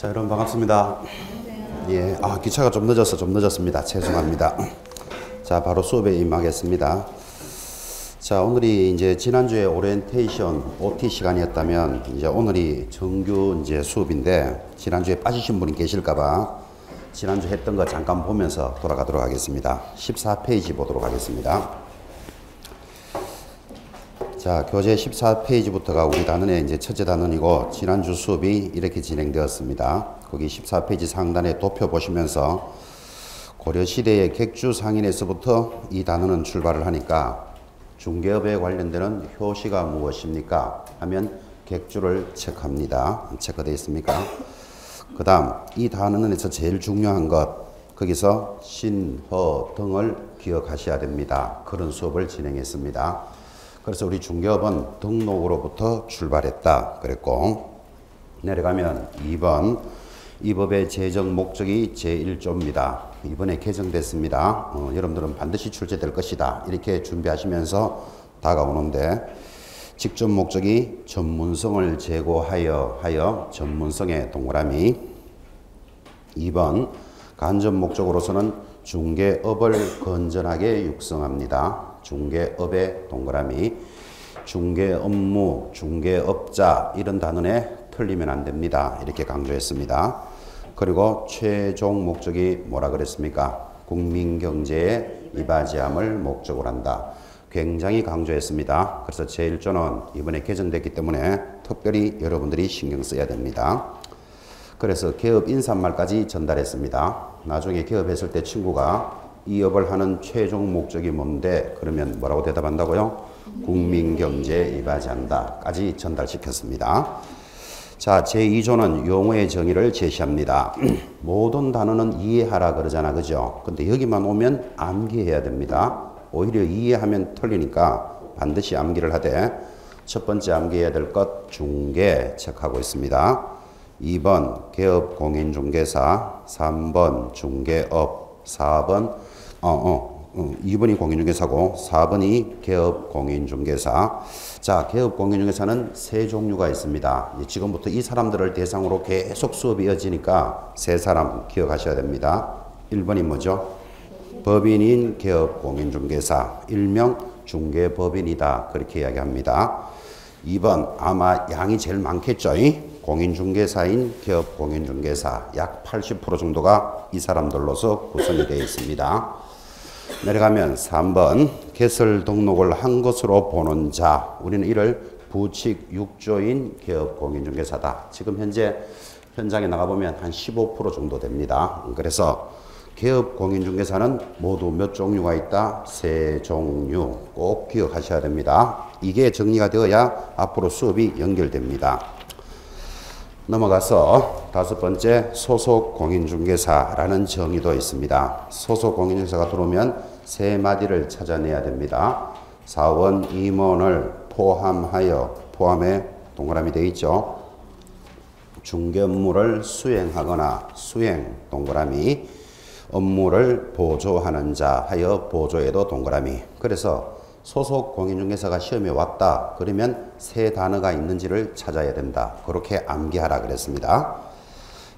자, 여러분 반갑습니다. 예, 기차가 좀 늦었습니다. 죄송합니다. 자, 바로 수업에 임하겠습니다. 자, 오늘이 이제 지난주에 오리엔테이션 OT 시간이었다면 이제 오늘이 정규 이제 수업인데 지난주에 빠지신 분이 계실까봐 지난주 했던 거 잠깐 보면서 돌아가도록 하겠습니다. 14페이지 보도록 하겠습니다. 자, 교재 14페이지부터가 우리 단원의 이제 첫째 단원이고 지난주 수업이 이렇게 진행되었습니다. 거기 14페이지 상단에 도표 보시면서 고려시대의 객주 상인에서부터 이 단원은 출발을 하니까 중개업에 관련되는 효시가 무엇입니까? 하면 객주를 체크합니다. 체크되어 있습니까? 그 다음 이 단원에서 제일 중요한 것 거기서 신, 허 등을 기억하셔야 됩니다. 그런 수업을 진행했습니다. 그래서 우리 중개업은 등록으로부터 출발했다 그랬고 내려가면 2번 이 법의 제정 목적이 제1조입니다. 이번에 개정됐습니다. 여러분들은 반드시 출제될 것이다 이렇게 준비하시면서 다가오는데 직접 목적이 전문성을 제고하여 전문성의 동그라미 2번 간접 목적으로서는 중개업을 건전하게 육성합니다. 중개업의 동그라미 중개업무, 중개업자 이런 단원에 틀리면 안 됩니다. 이렇게 강조했습니다. 그리고 최종 목적이 뭐라 그랬습니까? 국민경제에 이바지함을 목적으로 한다. 굉장히 강조했습니다. 그래서 제1조는 이번에 개정됐기 때문에 특별히 여러분들이 신경 써야 됩니다. 그래서 개업 인사말까지 전달했습니다. 나중에 개업했을 때 친구가 이 업을 하는 최종 목적이 뭔데? 그러면 뭐라고 대답한다고요? 국민경제에 이바지한다까지 전달시켰습니다. 자, 제2조는 용어의 정의를 제시합니다. 모든 단어는 이해하라 그러잖아, 그죠? 근데 여기만 오면 암기해야 됩니다. 오히려 이해하면 틀리니까 반드시 암기를 하되 첫 번째 암기해야 될 것 중개 체크하고 있습니다. 2번 개업 공인중개사, 3번 중개업, 4번 2번이 공인중개사고 4번이 개업 공인중개사. 자, 개업 공인중개사는 세 종류가 있습니다. 지금부터 이 사람들을 대상으로 계속 수업이 이어지니까 세 사람 기억하셔야 됩니다. 1번이 뭐죠? 법인인 개업 공인중개사, 일명 중개법인이다 그렇게 이야기합니다. 2번 아마 양이 제일 많겠죠. 공인중개사인 개업 공인중개사 약 80% 정도가 이 사람들로서 구성이 되어 있습니다. 내려가면 3번 개설 등록을 한 것으로 보는 자 우리는 이를 부칙 6조인 개업 공인중개사다. 지금 현재 현장에 나가보면 한 15% 정도 됩니다. 그래서 개업 공인중개사는 모두 몇 종류가 있다? 세 종류 꼭 기억하셔야 됩니다. 이게 정리가 되어야 앞으로 수업이 연결됩니다. 넘어가서 다섯 번째 소속 공인중개사라는 정의도 있습니다. 소속 공인중개사가 들어오면 세 마디를 찾아내야 됩니다. 사원 임원을 포함에 동그라미 되어 있죠. 중개 업무를 수행하거나 수행 동그라미 업무를 보조하는 자 하여 보조에도 동그라미. 그래서 소속 공인중개사가 시험에 왔다 그러면 세 단어가 있는지를 찾아야 된다. 그렇게 암기하라 그랬습니다.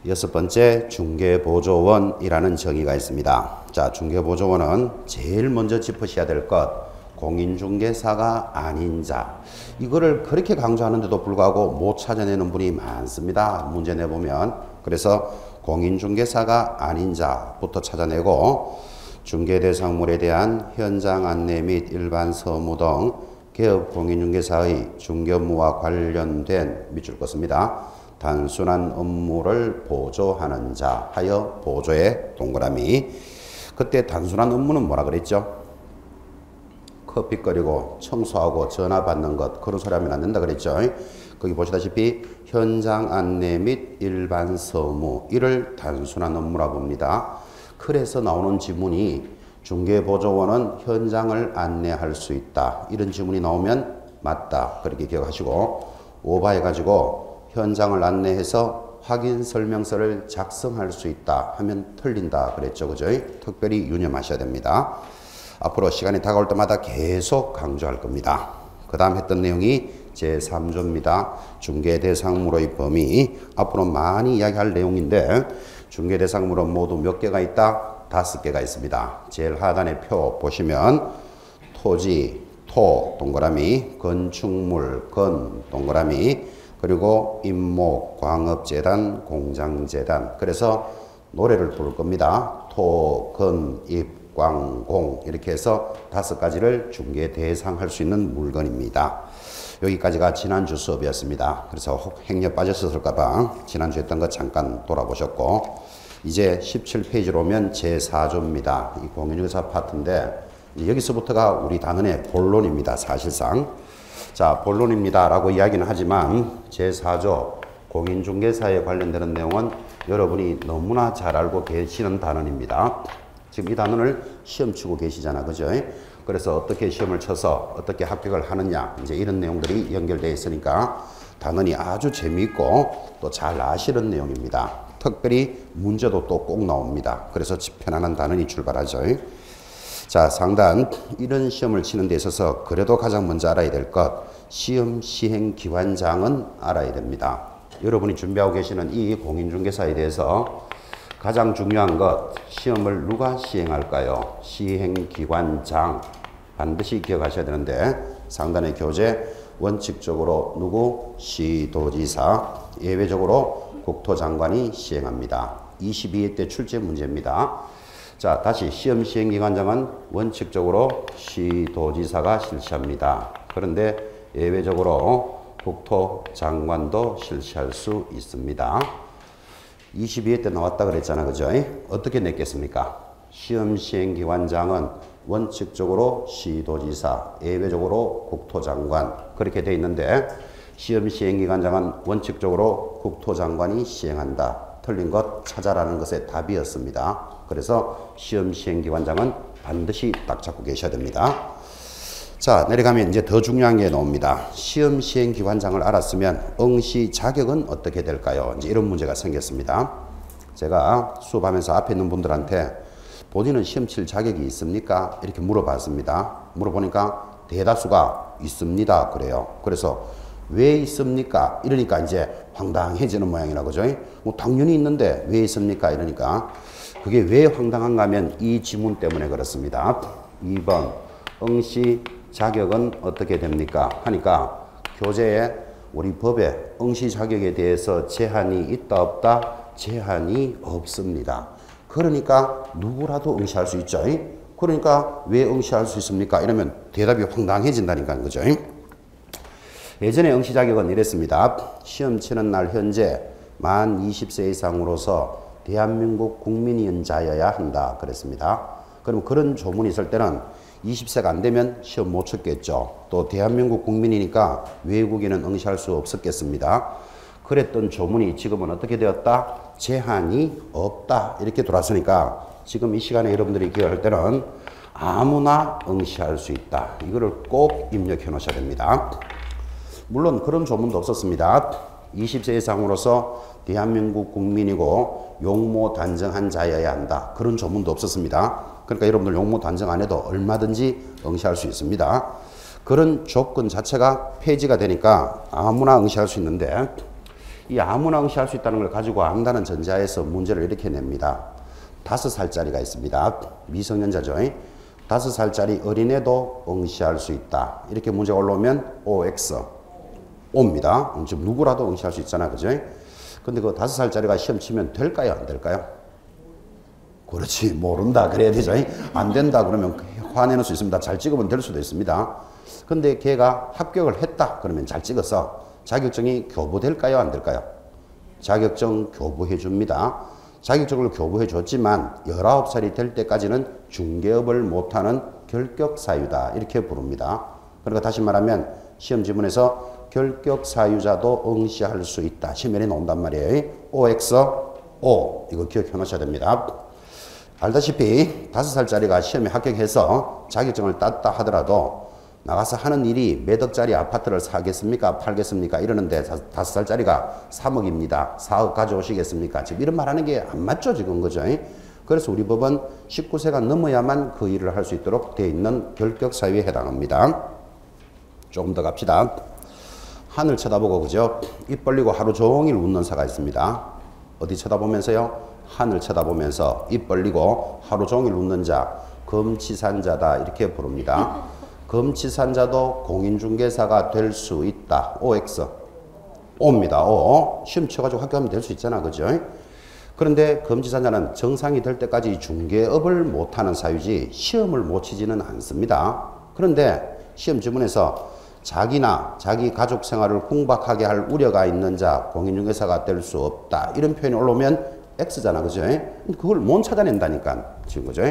여섯 번째 중개보조원이라는 정의가 있습니다. 자, 중개보조원은 제일 먼저 짚으셔야 될 것 공인중개사가 아닌 자. 이거를 그렇게 강조하는데도 불구하고 못 찾아내는 분이 많습니다. 문제 내보면. 그래서 공인중개사가 아닌 자부터 찾아내고 중개대상물에 대한 현장 안내 및 일반 서무 등 개업 공인중개사의 중개업무와 관련된 밑줄 껐습니다. 단순한 업무를 보조하는 자 하여 보조의 동그라미. 그때 단순한 업무는 뭐라 그랬죠? 커피 끓이고 청소하고 전화 받는 것 그런 소리 하면 안 된다 그랬죠? 거기 보시다시피 현장 안내 및 일반 서무 이를 단순한 업무라 봅니다. 그래서 나오는 지문이 중개보조원은 현장을 안내할 수 있다. 이런 지문이 나오면 맞다. 그렇게 기억하시고 오버해가지고 현장을 안내해서 확인 설명서를 작성할 수 있다 하면 틀린다 그랬죠. 그죠? 특별히 유념하셔야 됩니다. 앞으로 시간이 다가올 때마다 계속 강조할 겁니다. 그 다음 했던 내용이 제3조입니다. 중개대상물의 범위. 앞으로 많이 이야기할 내용인데 중개대상물은 모두 몇 개가 있다? 5개가 있습니다. 제일 하단의 표 보시면 토지, 토, 동그라미, 건축물, 건, 동그라미, 그리고 임목, 광업재단, 공장재단. 그래서 노래를 부를 겁니다. 토, 건, 입, 광, 공 이렇게 해서 5가지를 중개 대상할 수 있는 물건입니다. 여기까지가 지난주 수업이었습니다. 그래서 혹 행여 빠졌을까봐 지난주 했던 거 잠깐 돌아보셨고 이제 17페이지로 오면 제4조입니다. 이 공인중개사 파트인데 여기서부터가 우리 단원의 본론입니다. 사실상. 자, 본론입니다 라고 이야기는 하지만 제4조 공인중개사에 관련되는 내용은 여러분이 너무나 잘 알고 계시는 단원입니다. 지금 이 단원을 시험 치고 계시잖아. 그죠? 그래서 어떻게 시험을 쳐서 어떻게 합격을 하느냐 이제 이런 내용들이 연결되어 있으니까 단원이 아주 재미있고 또 잘 아시는 내용입니다. 특별히 문제도 또 꼭 나옵니다. 그래서 편안한 단원이 출발하죠. 자, 상단 이런 시험을 치는 데 있어서 그래도 가장 먼저 알아야 될 것 시험 시행 기관장은 알아야 됩니다. 여러분이 준비하고 계시는 이 공인중개사에 대해서 가장 중요한 것 시험을 누가 시행할까요? 시행기관장 반드시 기억하셔야 되는데 상단의 교재 원칙적으로 누구? 시도지사 예외적으로 국토장관이 시행합니다. 22회 때 출제 문제입니다. 자, 다시 시험 시행기관장은 원칙적으로 시도지사가 실시합니다. 그런데 예외적으로 국토장관도 실시할 수 있습니다. 22회 때 나왔다 그랬잖아. 그죠? 어떻게 냈겠습니까? 시험 시행기관장은 원칙적으로 시도지사, 예외적으로 국토장관 그렇게 돼 있는데 시험 시행기관장은 원칙적으로 국토장관이 시행한다. 틀린 것 찾아라는 것의 답이었습니다. 그래서 시험 시행기관장은 반드시 딱 잡고 계셔야 됩니다. 자, 내려가면 이제 더 중요한 게 나옵니다. 시험 시행기관장을 알았으면 응시 자격은 어떻게 될까요? 이제 이런 문제가 생겼습니다. 제가 수업하면서 앞에 있는 분들한테 본인은 시험 칠 자격이 있습니까? 이렇게 물어봤습니다. 물어보니까 대다수가 있습니다. 그래요. 그래서 왜 있습니까? 이러니까 이제 황당해지는 모양이라 그죠? 뭐 당연히 있는데 왜 있습니까? 이러니까 그게 왜 황당한가 하면 이 지문 때문에 그렇습니다. 2번 응시 자격은 어떻게 됩니까? 하니까 교재에 우리 법에 응시 자격에 대해서 제한이 있다 없다? 제한이 없습니다. 그러니까 누구라도 응시할 수 있죠. 그러니까 왜 응시할 수 있습니까? 이러면 대답이 황당해진다니까 그죠? 예전에 응시 자격은 이랬습니다. 시험 치는 날 현재 만 20세 이상으로서 대한민국 국민이자여야 한다 그랬습니다. 그럼 그런 조문이 있을 때는 20세가 안 되면 시험 못 쳤겠죠. 또 대한민국 국민이니까 외국인은 응시할 수 없었겠습니다. 그랬던 조문이 지금은 어떻게 되었다? 제한이 없다. 이렇게 돌아서니까 지금 이 시간에 여러분들이 기억할 때는 아무나 응시할 수 있다. 이거를 꼭 입력해 놓으셔야 됩니다. 물론 그런 조문도 없었습니다. 20세 이상으로서 대한민국 국민이고 용모 단정한 자여야 한다. 그런 조문도 없었습니다. 그러니까 여러분들 용모 단정 안 해도 얼마든지 응시할 수 있습니다. 그런 조건 자체가 폐지가 되니까 아무나 응시할 수 있는데 이 아무나 응시할 수 있다는 걸 가지고 안다는 전제하에서 문제를 이렇게 냅니다. 5살짜리가 있습니다. 미성년자죠. 5살짜리 어린애도 응시할 수 있다. 이렇게 문제가 올라오면 OX 옵니다. 지금 누구라도 응시할 수 있잖아. 그죠? 근데 그 5살짜리가 시험 치면 될까요? 안 될까요? 그렇지. 모른다. 그래야 되죠. 안 된다. 그러면 화내는 수 있습니다. 잘 찍으면 될 수도 있습니다. 근데 걔가 합격을 했다. 그러면 잘 찍어서 자격증이 교부될까요? 안 될까요? 자격증 교부해 줍니다. 자격증을 교부해 줬지만 19살이 될 때까지는 중개업을 못하는 결격사유다. 이렇게 부릅니다. 그러니까 다시 말하면 시험 지문에서 결격사유자도 응시할 수 있다. 시면에 나온단 말이에요. OX, O. 이거 기억해 놓으셔야 됩니다. 알다시피 5살짜리가 시험에 합격해서 자격증을 땄다 하더라도 나가서 하는 일이 몇 억짜리 아파트를 사겠습니까? 팔겠습니까? 이러는데 5살짜리가 3억입니다. 4억 가져오시겠습니까? 지금 이런 말 하는 게 안 맞죠? 지금 그죠? 그래서 우리 법은 19세가 넘어야만 그 일을 할 수 있도록 되어 있는 결격 사유에 해당합니다. 조금 더 갑시다. 하늘 쳐다보고 그죠? 입 벌리고 하루 종일 웃는 사가 있습니다. 어디 쳐다보면서요? 하늘 쳐다보면서 입 벌리고 하루 종일 웃는 자, 검치산자다 이렇게 부릅니다. 검치산자도 공인중개사가 될 수 있다. OX. O입니다. O. 시험 쳐가지고 합격하면 될 수 있잖아. 그죠? 그런데 검치산자는 정상이 될 때까지 중개업을 못하는 사유지 시험을 못 치지는 않습니다. 그런데 시험 지문에서 자기나 자기 가족 생활을 궁박하게 할 우려가 있는 자 공인중개사가 될 수 없다 이런 표현이 올라오면 X잖아. 그죠? 그걸 못 찾아낸다니까 지금. 그죠?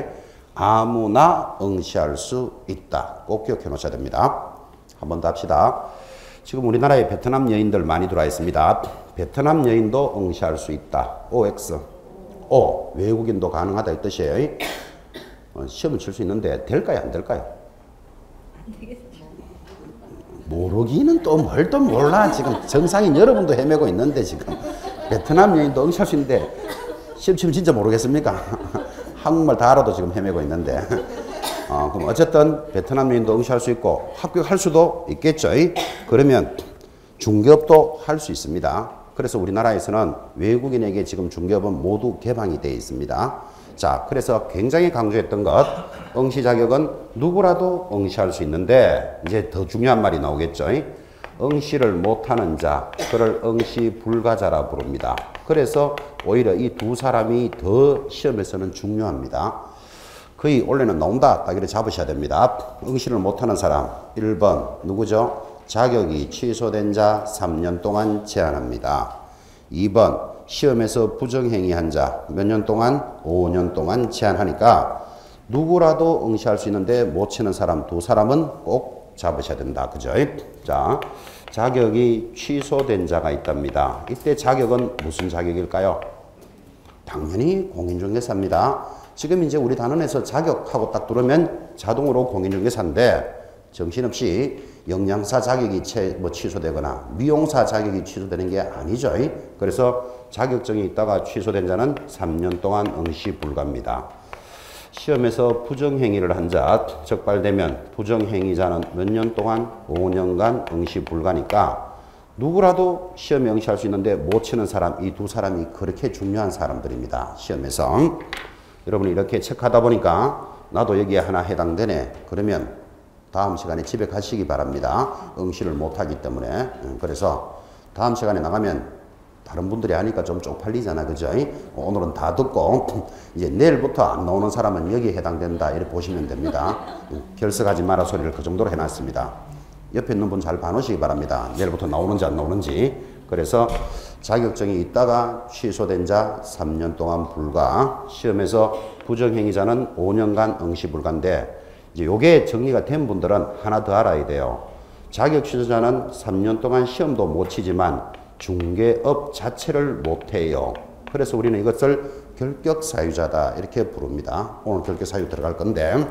아무나 응시할 수 있다. 꼭 기억해 놓으셔야 됩니다. 한 번 더 합시다. 지금 우리나라에 베트남 여인들 많이 들어와 있습니다. 베트남 여인도 응시할 수 있다. OX. O. 외국인도 가능하다 이 뜻이에요. 시험을 칠 수 있는데 될까요? 안 될까요? 안 되겠죠. 모르기는 또 뭘 또 몰라. 지금 정상인 여러분도 헤매고 있는데 지금 베트남 여인도 응시할 수 있는데 시험 치면 진짜 모르겠습니까? 한국말 다 알아도 지금 헤매고 있는데 그럼 어쨌든 베트남 여인도 응시할 수 있고 합격할 수도 있겠죠. 그러면 중개업도 할 수 있습니다. 그래서 우리나라에서는 외국인에게 지금 중개업은 모두 개방이 되어 있습니다. 자, 그래서 굉장히 강조했던 것, 응시 자격은 누구라도 응시할 수 있는데 이제 더 중요한 말이 나오겠죠. 응시를 못하는 자, 그를 응시 불가자라 부릅니다. 그래서 오히려 이 두 사람이 더 시험에서는 중요합니다. 거의 원래는 나온다. 딱 이렇게 잡으셔야 됩니다. 응시를 못하는 사람 1번 누구죠? 자격이 취소된 자 3년 동안 제한합니다. 2번 시험에서 부정행위한 자 몇 년 동안? 5년 동안 제한하니까 누구라도 응시할 수 있는데 못 치는 사람 두 사람은 꼭 잡으셔야 된다. 그죠? 자, 자격이 취소된 자가 있답니다. 이때 자격은 무슨 자격일까요? 당연히 공인중개사입니다. 지금 이제 우리 단원에서 자격하고 딱 들으면 자동으로 공인중개사인데 정신없이 영양사 자격이 취소되거나 미용사 자격이 취소되는 게 아니죠. 그래서 자격증이 있다가 취소된 자는 3년 동안 응시 불가입니다. 시험에서 부정행위를 한 자 적발되면 부정행위자는 몇 년 동안? 5년간 응시 불가니까 누구라도 시험에 응시할 수 있는데 못 치는 사람 이 두 사람이 그렇게 중요한 사람들입니다. 시험에서. 여러분이 이렇게 체크하다 보니까 나도 여기에 하나 해당되네. 그러면 다음 시간에 집에 가시기 바랍니다. 응시를 못하기 때문에. 그래서 다음 시간에 나가면 다른 분들이 하니까 좀 쪽팔리잖아. 그죠? 오늘은 다 듣고 이제 내일부터 안 나오는 사람은 여기에 해당된다. 이렇게 보시면 됩니다. 결석하지 마라 소리를 그 정도로 해놨습니다. 옆에 있는 분 잘 봐놓으시기 바랍니다. 내일부터 나오는지 안 나오는지. 그래서 자격증이 있다가 취소된 자 3년 동안 불가, 시험에서 부정행위자는 5년간 응시 불가인데 이제 요게 정리가 된 분들은 하나 더 알아야 돼요. 자격 취소자는 3년 동안 시험도 못 치지만 중개업 자체를 못 해요. 그래서 우리는 이것을 결격사유자다 이렇게 부릅니다. 오늘 결격사유 들어갈 건데,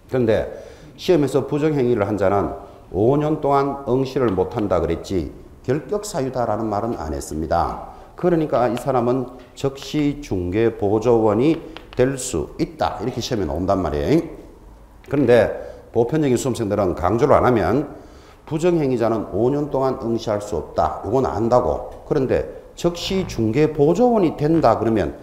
그런데 시험에서 부정행위를 한 자는 5년 동안 응시를 못한다 그랬지 결격사유다라는 말은 안 했습니다. 그러니까 이 사람은 즉시 중개보조원이 될 수 있다 이렇게 시험에 나온단 말이에요. 그런데 보편적인 수험생들은 강조를 안 하면 부정행위자는 5년 동안 응시할 수 없다. 이건 안다고. 그런데 즉시 중개보조원이 된다 그러면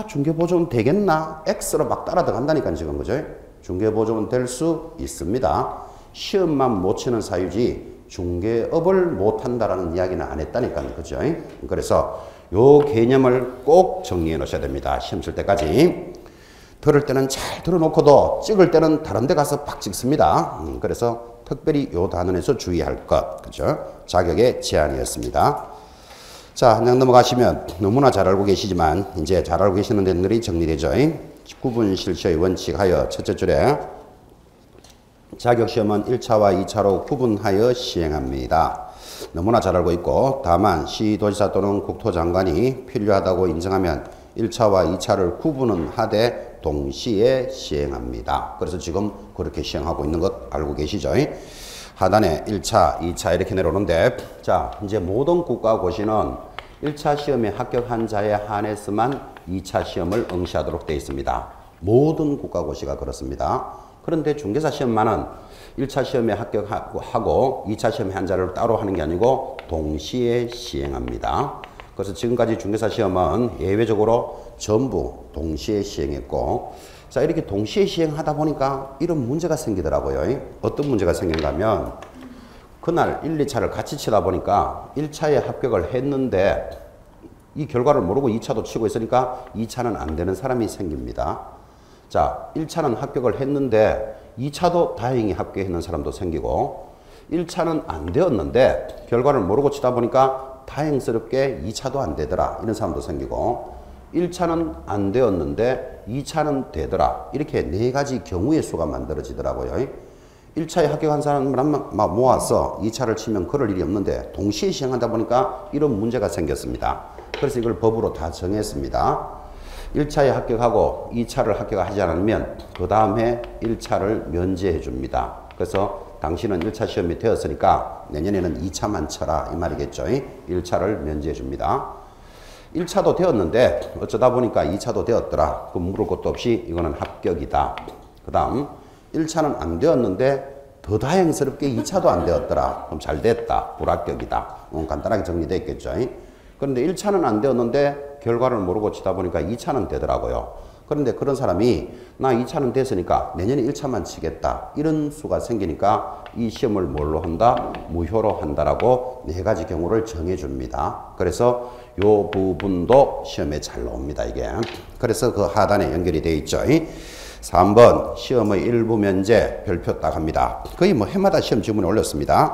중개보조원 되겠나? X로 막 따라 들어간다니까 지금. 그죠? 중개보조원 될 수 있습니다. 시험만 못 치는 사유지 중개업을 못한다라는 이야기는 안 했다니까요. 그죠? 그래서 요 개념을 꼭 정리해 놓으셔야 됩니다. 시험 칠 때까지. 들을 때는 잘 들어놓고도 찍을 때는 다른 데 가서 팍 찍습니다. 그래서 특별히 요 단원에서 주의할 것. 그죠? 자격의 제한이었습니다. 자, 한 장 넘어가시면 너무나 잘 알고 계시지만 이제 잘 알고 계시는 데들이 정리되죠. 구분 실시의 원칙하여 첫째 줄에 자격시험은 1차와 2차로 구분하여 시행합니다. 너무나 잘 알고 있고 다만 시도지사 또는 국토장관이 필요하다고 인정하면 1차와 2차를 구분은 하되 동시에 시행합니다. 그래서 지금 그렇게 시행하고 있는 것 알고 계시죠? 하단에 1차, 2차 이렇게 내려오는데 자, 이제 모든 국가고시는 1차 시험에 합격한 자에 한해서만 2차 시험을 응시하도록 되어 있습니다. 모든 국가고시가 그렇습니다. 그런데 중개사 시험만은 1차 시험에 합격하고 2차 시험에 한 자를 따로 하는 게 아니고 동시에 시행합니다. 그래서 지금까지 중개사 시험은 예외적으로 전부 동시에 시행했고, 자, 이렇게 동시에 시행하다 보니까 이런 문제가 생기더라고요. 어떤 문제가 생긴가 하면, 그날 1, 2차를 같이 치다 보니까 1차에 합격을 했는데 이 결과를 모르고 2차도 치고 있으니까 2차는 안 되는 사람이 생깁니다. 자, 1차는 합격을 했는데 2차도 다행히 합격했는 사람도 생기고, 1차는 안 되었는데 결과를 모르고 치다 보니까 다행스럽게 2차도 안 되더라, 이런 사람도 생기고, 1차는 안 되었는데 2차는 되더라, 이렇게 네 가지 경우의 수가 만들어지더라고요. 1차에 합격한 사람을 막 모아서 2차를 치면 그럴 일이 없는데 동시에 시행하다 보니까 이런 문제가 생겼습니다. 그래서 이걸 법으로 다 정했습니다. 1차에 합격하고 2차를 합격하지 않으면 그 다음에 1차를 면제해 줍니다. 그래서 당신은 1차 시험이 되었으니까 내년에는 2차만 쳐라, 이 말이겠죠. 1차를 면제해 줍니다. 1차도 되었는데 어쩌다 보니까 2차도 되었더라. 그럼 물을 것도 없이 이거는 합격이다. 그 다음 1차는 안 되었는데 더 다행스럽게 2차도 안 되었더라. 그럼 잘 됐다. 불합격이다. 간단하게 정리됐겠죠. 그런데 1차는 안 되었는데 결과를 모르고 치다 보니까 2차는 되더라고요. 그런데 그런 사람이 나 2차는 됐으니까 내년에 1차만 치겠다, 이런 수가 생기니까 이 시험을 뭘로 한다? 무효로 한다라고 네 가지 경우를 정해줍니다. 그래서 요 부분도 시험에 잘 나옵니다, 이게. 그래서 그 하단에 연결이 되어 있죠. 3번 시험의 일부 면제 별표 딱 합니다. 거의 뭐 해마다 시험 지문에 올렸습니다.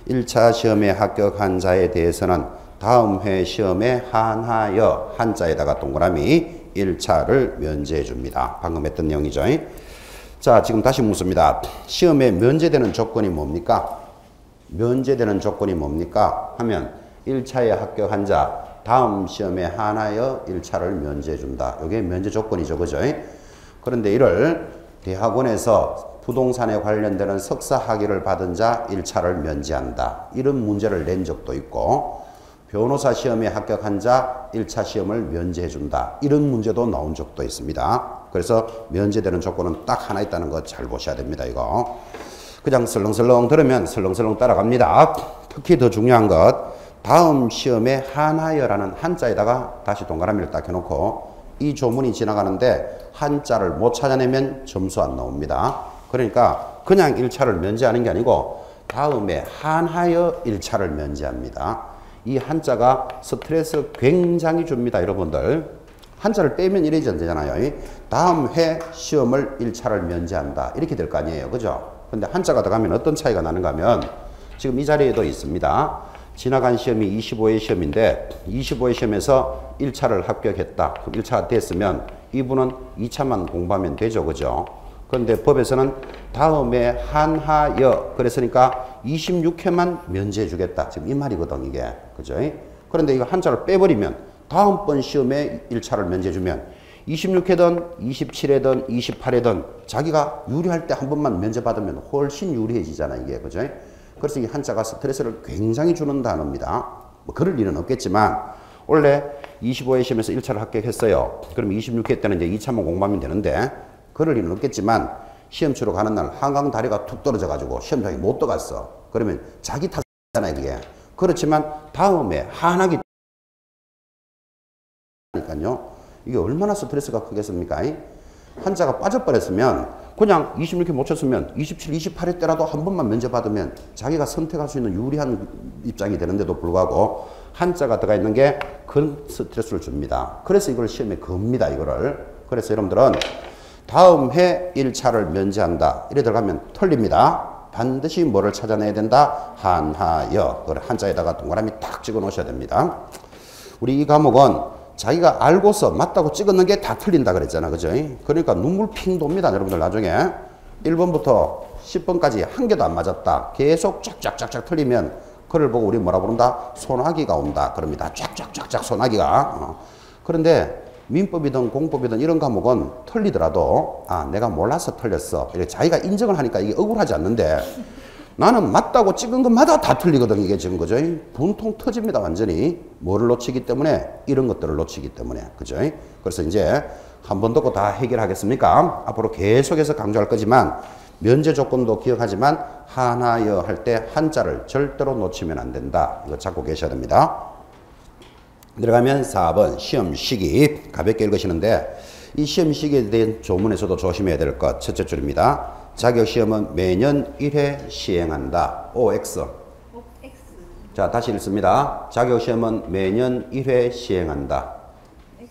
1차 시험에 합격한 자에 대해서는 다음 회 시험에 한하여 한자에다가 동그라미 1차를 면제해 줍니다. 방금 했던 내용이죠. 자, 지금 다시 묻습니다. 시험에 면제되는 조건이 뭡니까? 면제되는 조건이 뭡니까? 하면 1차에 합격한 자 다음 시험에 한하여 1차를 면제해 준다. 이게 면제 조건이죠. 그죠? 그런데 이를 대학원에서 부동산에 관련되는 석사 학위를 받은 자 1차를 면제한다, 이런 문제를 낸 적도 있고, 변호사 시험에 합격한 자 1차 시험을 면제해 준다, 이런 문제도 나온 적도 있습니다. 그래서 면제되는 조건은 딱 하나 있다는 거 잘 보셔야 됩니다. 이거 그냥 설렁설렁 들으면 설렁설렁 따라갑니다. 특히 더 중요한 것, 다음 시험에 한하여라는 한자에다가 다시 동그라미를 딱 해놓고 이 조문이 지나가는데 한자를 못 찾아내면 점수 안 나옵니다. 그러니까 그냥 1차를 면제하는 게 아니고 다음에 한하여 1차를 면제합니다. 이 한자가 스트레스 굉장히 줍니다, 여러분들. 한자를 빼면 이래지 안 되잖아요. 다음 회 시험을 1차를 면제한다, 이렇게 될 거 아니에요. 그죠? 근데 한자가 들어가면 어떤 차이가 나는가 하면, 지금 이 자리에도 있습니다. 지나간 시험이 25회 시험인데 25회 시험에서 1차를 합격했다. 그럼 1차가 됐으면 이분은 2차만 공부하면 되죠. 그죠? 그런데 법에서는 다음에 한하여 그랬으니까 26회만 면제해 주겠다, 지금 이 말이거든, 이게. 그죠? 그런데 이거 한자를 빼버리면 다음번 시험에 1차를 면제해 주면 26회든 27회든 28회든 자기가 유리할 때 한 번만 면제받으면 훨씬 유리해지잖아, 이게. 그죠? 그래서 이 한자가 스트레스를 굉장히 주는 단어입니다. 뭐 그럴 일은 없겠지만 원래 25회 시험에서 1차를 합격했어요. 그럼 26회 때는 이제 2차만 공부하면 되는데 그럴 일은 없겠지만 시험 치러 가는 날 한강 다리가 툭 떨어져 가지고 시험장에 못 들어갔어. 그러면 자기 탓이잖아요, 그게. 그렇지만 다음에 한하기 니까요. 이게 얼마나 스트레스가 크겠습니까? 한자가 빠져버렸으면 그냥 26회 못 쳤으면 27, 28회 때라도 한 번만 면제받으면 자기가 선택할 수 있는 유리한 입장이 되는데도 불구하고 한자가 들어가 있는 게 큰 스트레스를 줍니다. 그래서 이걸 시험에 겁니다, 이거를. 그래서 여러분들은 다음 해 1차를 면제한다, 이래 들어가면 틀립니다. 반드시 뭐를 찾아내야 된다? 한하여. 그걸 한자에다가 동그라미 딱 찍어 놓으셔야 됩니다. 우리 이 과목은 자기가 알고서 맞다고 찍었는 게 다 틀린다 그랬잖아, 그죠? 그러니까 눈물 핑 돕니다, 여러분들. 나중에 1번부터 10번까지 한 개도 안 맞았다, 계속 쫙쫙쫙쫙 틀리면 그걸 보고 우리 뭐라 부른다? 소나기가 온다 그럽니다. 쫙쫙쫙쫙 소나기가. 그런데 민법이든 공법이든 이런 과목은 틀리더라도 아, 내가 몰라서 틀렸어, 이렇게 자기가 인정을 하니까 이게 억울하지 않는데, 나는 맞다고 찍은 것마다 다 틀리거든, 이게 지금, 그죠? 분통 터집니다, 완전히. 뭐를 놓치기 때문에? 이런 것들을 놓치기 때문에, 그죠? 그래서 이제 한 번 듣고 다 해결하겠습니까? 앞으로 계속해서 강조할 거지만, 면제 조건도 기억하지만, 하나여 할 때 한자를 절대로 놓치면 안 된다. 이거 잡고 계셔야 됩니다. 들어가면 4번 시험 시기 가볍게 읽으시는데, 이 시험 시기에 대한 조문에서도 조심해야 될 것 첫째 줄입니다. 자격시험은 매년 1회 시행한다. OX. X. 자, 다시 읽습니다. 자격시험은 매년 1회 시행한다.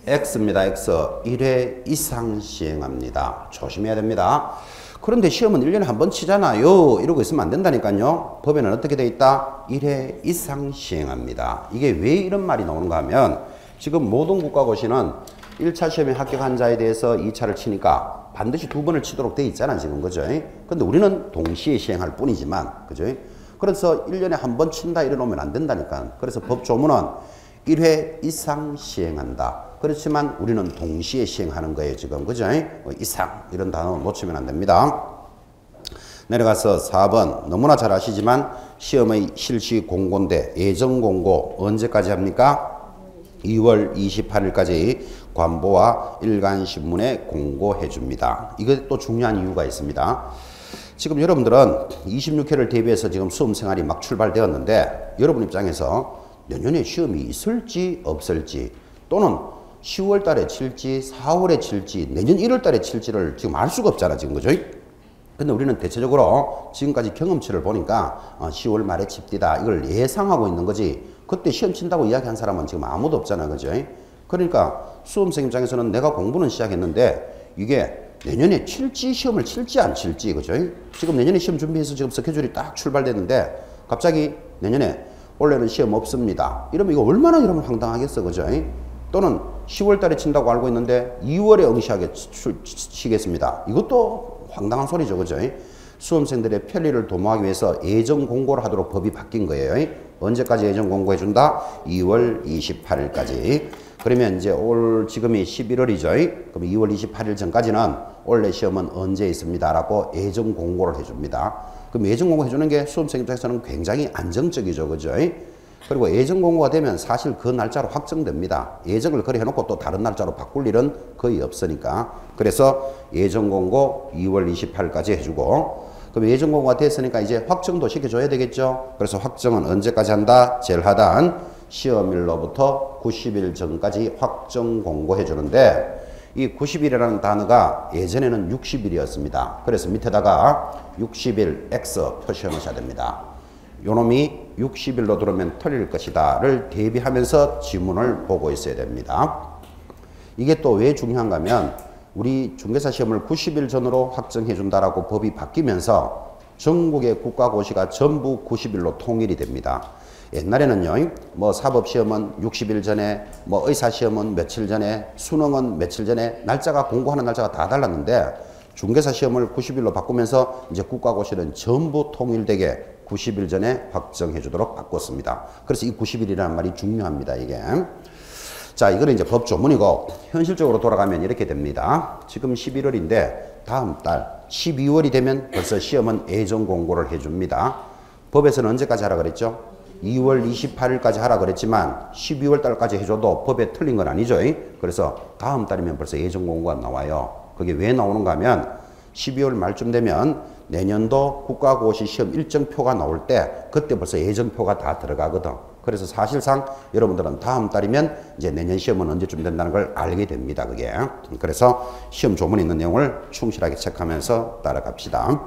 X입니다. X. 1회 이상 시행합니다. 조심해야 됩니다. 그런데 시험은 1년에 한 번 치잖아요. 이러고 있으면 안 된다니까요. 법에는 어떻게 돼 있다? 1회 이상 시행합니다. 이게 왜 이런 말이 나오는가 하면, 지금 모든 국가고시는 1차 시험에 합격한 자에 대해서 2차를 치니까 반드시 2번을 치도록 돼 있잖아, 지금. 그죠? 근데 우리는 동시에 시행할 뿐이지만, 그죠? 그래서 1년에 한 번 친다 이래 놓으면 안 된다니까. 그래서 법 조문은 1회 이상 시행한다. 그렇지만 우리는 동시에 시행하는 거예요, 지금. 그죠? 이상 이런 단어 놓치면 안 됩니다. 내려가서 4번 너무나 잘 아시지만 시험의 실시 공고인데, 예정 공고 언제까지 합니까? 2월 28일까지 관보와 일간신문에 공고해 줍니다. 이게 또 중요한 이유가 있습니다. 지금 여러분들은 26회를 대비해서 지금 수험생활이 막 출발되었는데, 여러분 입장에서 내년에 시험이 있을지 없을지, 또는 10월 달에 칠지 4월에 칠지 내년 1월 달에 칠지를 지금 알 수가 없잖아, 지금. 그죠? 근데 우리는 대체적으로 지금까지 경험치를 보니까 10월 말에 칩디다 이걸 예상하고 있는 거지, 그때 시험 친다고 이야기한 사람은 지금 아무도 없잖아, 그죠? 그러니까 수험생 입장에서는 내가 공부는 시작했는데 이게 내년에 칠지, 시험을 칠지 안 칠지, 그죠? 지금 내년에 시험 준비해서 지금 스케줄이 딱 출발됐는데 갑자기 내년에 올해는 시험 없습니다 이러면 이거 얼마나 여러분 황당하겠어, 그죠? 또는 10월 달에 친다고 알고 있는데 2월에 응시하게 치겠습니다. 이것도 황당한 소리죠, 그죠? 수험생들의 편리를 도모하기 위해서 예정 공고를 하도록 법이 바뀐 거예요. 언제까지 예정 공고해 준다? 2월 28일까지. 그러면 이제 지금이 11월이죠. 그럼 2월 28일 전까지는 올해 시험은 언제 있습니다 라고 예정 공고를 해줍니다. 그럼 예정 공고 해주는 게 수험생 입장에서는 굉장히 안정적이죠, 그죠? 그리고 예정 공고가 되면 사실 그 날짜로 확정됩니다. 예정을 그래 해놓고 또 다른 날짜로 바꿀 일은 거의 없으니까. 그래서 예정 공고 2월 28일까지 해주고, 그럼 예정 공고가 됐으니까 이제 확정도 시켜줘야 되겠죠. 그래서 확정은 언제까지 한다? 제일 하단 시험일로부터 90일 전까지 확정 공고해 주는데, 이 90일이라는 단어가 예전에는 60일이었습니다. 그래서 밑에다가 60일 X 표시해 놓으셔야 됩니다. 요놈이 60일로 들어오면 틀릴 것이다를 대비하면서 지문을 보고 있어야 됩니다. 이게 또 왜 중요한가 하면, 우리 중개사 시험을 90일 전으로 확정해 준다라고 법이 바뀌면서 전국의 국가고시가 전부 90일로 통일이 됩니다. 옛날에는요, 뭐 사법시험은 60일 전에, 뭐 의사시험은 며칠 전에, 수능은 며칠 전에, 날짜가 공고하는 날짜가 다 달랐는데, 중개사 시험을 90일로 바꾸면서 이제 국가고시는 전부 통일되게 90일 전에 확정해 주도록 바꿨습니다. 그래서 이 90일이라는 말이 중요합니다, 이게. 자, 이거는 이제 법 조문이고, 현실적으로 돌아가면 이렇게 됩니다. 지금 11월인데 다음 달 12월이 되면 벌써 시험은 예정 공고를 해줍니다. 법에서는 언제까지 하라 그랬죠? 2월 28일까지 하라 그랬지만 12월 달까지 해줘도 법에 틀린 건 아니죠. 그래서 다음 달이면 벌써 예정 공고가 나와요. 그게 왜 나오는가 하면 12월 말쯤 되면 내년도 국가고시 시험 일정표가 나올 때 그때 벌써 예정표가 다 들어가거든. 그래서 사실상 여러분들은 다음 달이면 이제 내년 시험은 언제쯤 된다는 걸 알게 됩니다, 그게. 그래서 시험 조문에 있는 내용을 충실하게 체크하면서 따라갑시다.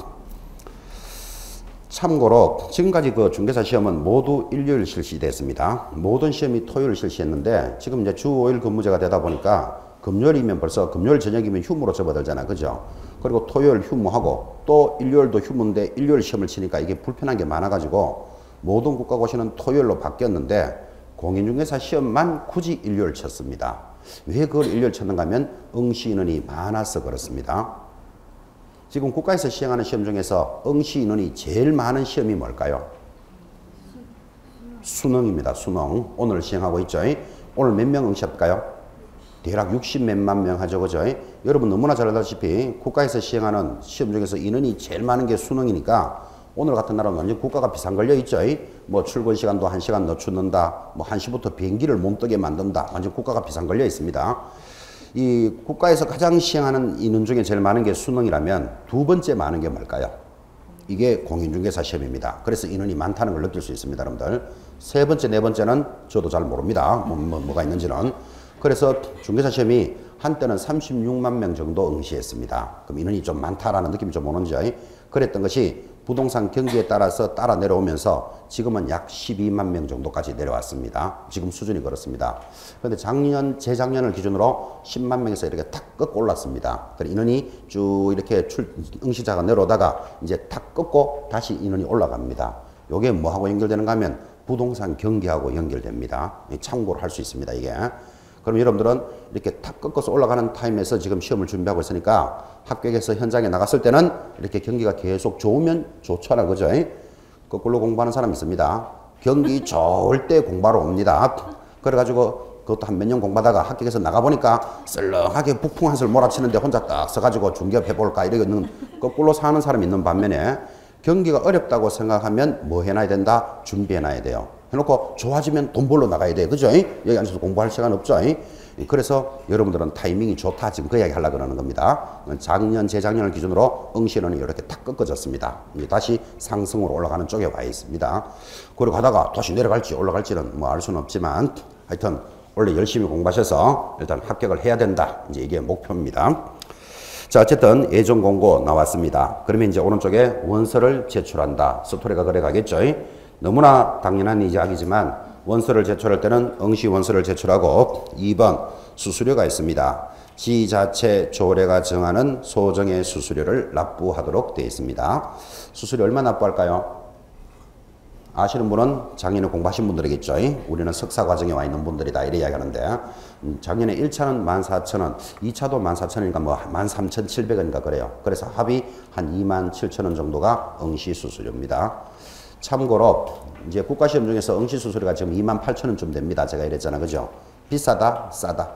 참고로 지금까지 그 중개사 시험은 모두 일요일 실시됐습니다. 모든 시험이 토요일 실시했는데 지금 이제 주 5일 근무제가 되다 보니까 금요일이면 벌써 금요일 저녁이면 휴무로 접어들잖아, 그죠? 그리고 토요일 휴무하고 또 일요일도 휴무인데 일요일 시험을 치니까 이게 불편한 게 많아가지고 모든 국가고시는 토요일로 바뀌었는데 공인중개사 시험만 굳이 일요일 쳤습니다. 왜 그걸 일요일 쳤는가 하면 응시 인원이 많아서 그렇습니다. 지금 국가에서 시행하는 시험 중에서 응시 인원이 제일 많은 시험이 뭘까요? 수능입니다. 수능. 오늘 시행하고 있죠. 오늘 몇 명 응시할까요? 대략 60 몇만 명 하죠, 그죠? 여러분 너무나 잘 알다시피 국가에서 시행하는 시험 중에서 인원이 제일 많은 게 수능이니까 오늘 같은 날은 완전 국가가 비상 걸려 있죠. 뭐 출근 시간도 1시간 늦춘다. 뭐 1시부터 비행기를 못 뜨게 만든다. 완전 국가가 비상 걸려 있습니다. 이 국가에서 가장 시행하는 인원 중에 제일 많은 게 수능이라면 두 번째 많은 게 뭘까요? 이게 공인중개사 시험입니다. 그래서 인원이 많다는 걸 느낄 수 있습니다, 여러분들. 세 번째, 네 번째는 저도 잘 모릅니다. 뭐가 있는지는. 그래서 중개사 시험이 한때는 36만 명 정도 응시했습니다. 그럼 인원이 좀 많다라는 느낌이 좀 오는지. 그랬던 것이 부동산 경기에 따라서 따라 내려오면서 지금은 약 12만 명 정도까지 내려왔습니다. 지금 수준이 그렇습니다. 그런데 작년, 재작년을 기준으로 10만 명에서 이렇게 탁 꺾고 올랐습니다. 인원이 쭉 이렇게 응시자가 내려오다가 이제 탁 꺾고 다시 인원이 올라갑니다. 요게 뭐하고 연결되는가 하면 부동산 경기하고 연결됩니다. 참고를 할 수 있습니다, 이게. 그럼 여러분들은 이렇게 탁 꺾어서 올라가는 타임에서 지금 시험을 준비하고 있으니까 합격해서 현장에 나갔을 때는 이렇게 경기가 계속 좋으면 좋잖아, 그죠? 거꾸로 공부하는 사람 있습니다. 경기 좋을 때 공부하러 옵니다. 그래가지고 그것도 한 몇 년 공부하다가 합격해서 나가보니까 썰렁하게 북풍 한술 몰아치는데 혼자 딱 서가지고 중개업 해볼까 이러는 거꾸로 사는 사람이 있는 반면에 경기가 어렵다고 생각하면 뭐 해놔야 된다? 준비해놔야 돼요. 해놓고 좋아지면 돈 벌러 나가야 돼. 그죠? 여기 앉아서 공부할 시간 없죠? 그래서 여러분들은 타이밍이 좋다. 지금 그 이야기 하려고 그러는 겁니다. 작년, 재작년을 기준으로 응시론이 이렇게 탁 꺾어졌습니다. 이제 다시 상승으로 올라가는 쪽에 와 있습니다. 그리고 가다가 다시 내려갈지 올라갈지는 뭐 알 수는 없지만 하여튼 원래 열심히 공부하셔서 일단 합격을 해야 된다. 이제 이게 목표입니다. 자, 어쨌든 예전 공고 나왔습니다. 그러면 이제 오른쪽에 원서를 제출한다. 스토리가 그래 가겠죠? 너무나 당연한 이야기지만 원서를 제출할 때는 응시 원서를 제출하고 2번 수수료가 있습니다. 지자체 조례가 정하는 소정의 수수료를 납부하도록 되어 있습니다. 수수료 얼마 납부할까요? 아시는 분은 작년에 공부하신 분들이겠죠. 우리는 석사 과정에 와 있는 분들이다 이래 이야기하는데 작년에 1차는 14,000원, 2차도 14,000원이니까 뭐 13,700원인가 그래요. 그래서 합이 한 27,000원 정도가 응시 수수료입니다. 참고로 이제 국가시험 중에서 응시 수수료가 지금 28,000원쯤 됩니다. 제가 이랬잖아, 그죠? 비싸다, 싸다?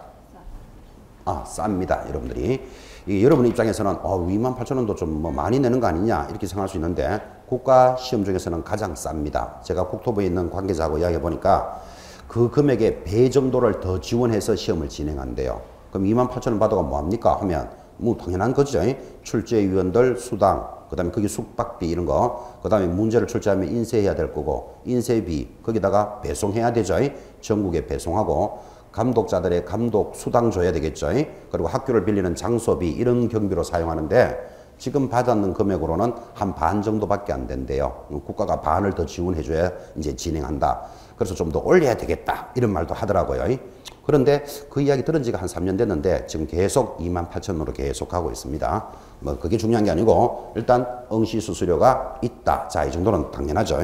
아, 쌉니다, 여러분들이. 여러분 입장에서는 28,000원도 좀 뭐 많이 내는 거 아니냐 이렇게 생각할 수 있는데 국가시험 중에서는 가장 쌉니다. 제가 국토부에 있는 관계자하고 이야기해 보니까 그 금액의 배 정도를 더 지원해서 시험을 진행한대요. 그럼 28,000원 받아가 뭐합니까? 하면 뭐 당연한 거죠. 출제위원들 수당, 그 다음에 거기 숙박비 이런 거, 그 다음에 문제를 출제하면 인쇄해야 될 거고, 인쇄비, 거기다가 배송해야 되죠. 전국에 배송하고, 감독자들의 감독 수당 줘야 되겠죠. 그리고 학교를 빌리는 장소비, 이런 경비로 사용하는데, 지금 받았는 금액으로는 한 반 정도밖에 안 된대요. 국가가 반을 더 지원해줘야 이제 진행한다. 그래서 좀 더 올려야 되겠다. 이런 말도 하더라고요. 그런데 그 이야기 들은 지가 한 3년 됐는데 지금 계속 28,000원으로 계속 가고 있습니다. 뭐 그게 중요한 게 아니고 일단 응시 수수료가 있다. 자, 이 정도는 당연하죠.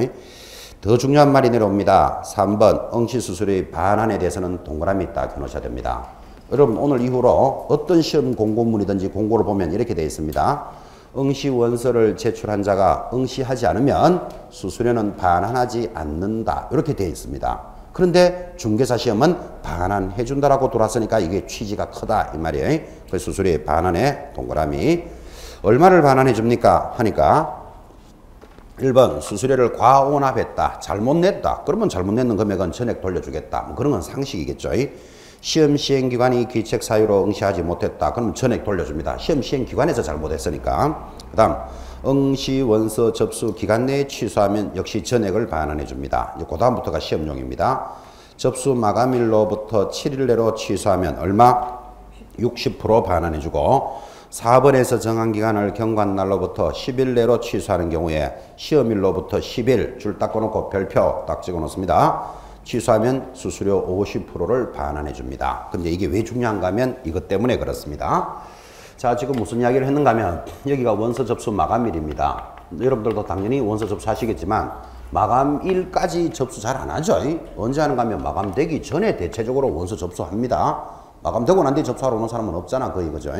더 중요한 말이 내려옵니다. 3번 응시 수수료의 반환에 대해서는 동그라미 딱 해놓으셔야 됩니다. 여러분 오늘 이후로 어떤 시험 공고문이든지 공고를 보면 이렇게 되어 있습니다. 응시 원서를 제출한 자가 응시하지 않으면 수수료는 반환하지 않는다. 이렇게 되어 있습니다. 그런데 중개사 시험은 반환해 준다라고 들어왔으니까 이게 취지가 크다 이 말이에요. 그 수수료의 반환에 동그라미. 얼마를 반환해 줍니까? 하니까 1번 수수료를 과온합했다. 잘못 냈다. 그러면 잘못 냈는 금액은 전액 돌려주겠다. 뭐 그런 건 상식이겠죠. 시험 시행기관이 기책 사유로 응시하지 못했다. 그러면 전액 돌려줍니다. 시험 시행기관에서 잘못했으니까. 그 다음 응시 원서 접수 기간 내에 취소하면 역시 전액을 반환해 줍니다. 이제 그 다음부터가 시험용입니다. 접수 마감일로부터 7일 내로 취소하면 얼마? 60% 반환해 주고 4번에서 정한 기간을 경관 날로부터 10일 내로 취소하는 경우에 시험일로부터 10일 줄 딱 꺼놓고 별표 딱 찍어 놓습니다. 취소하면 수수료 50%를 반환해 줍니다. 근데 이게 왜 중요한가 하면 이것 때문에 그렇습니다. 자, 지금 무슨 이야기를 했는가 하면 여기가 원서 접수 마감일입니다. 여러분들도 당연히 원서 접수하시겠지만 마감일까지 접수 잘 안 하죠. 언제 하는가 하면 마감되기 전에 대체적으로 원서 접수합니다. 마감되고 난 뒤에 접수하러 오는 사람은 없잖아, 거의, 그죠?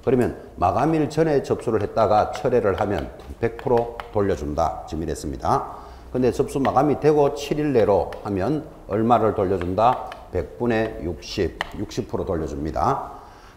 그러면 마감일 전에 접수를 했다가 철회를 하면 100% 돌려준다. 지금 이랬습니다. 근데 접수 마감이 되고 7일 내로 하면 얼마를 돌려준다? 100분의 60, 60% 돌려줍니다.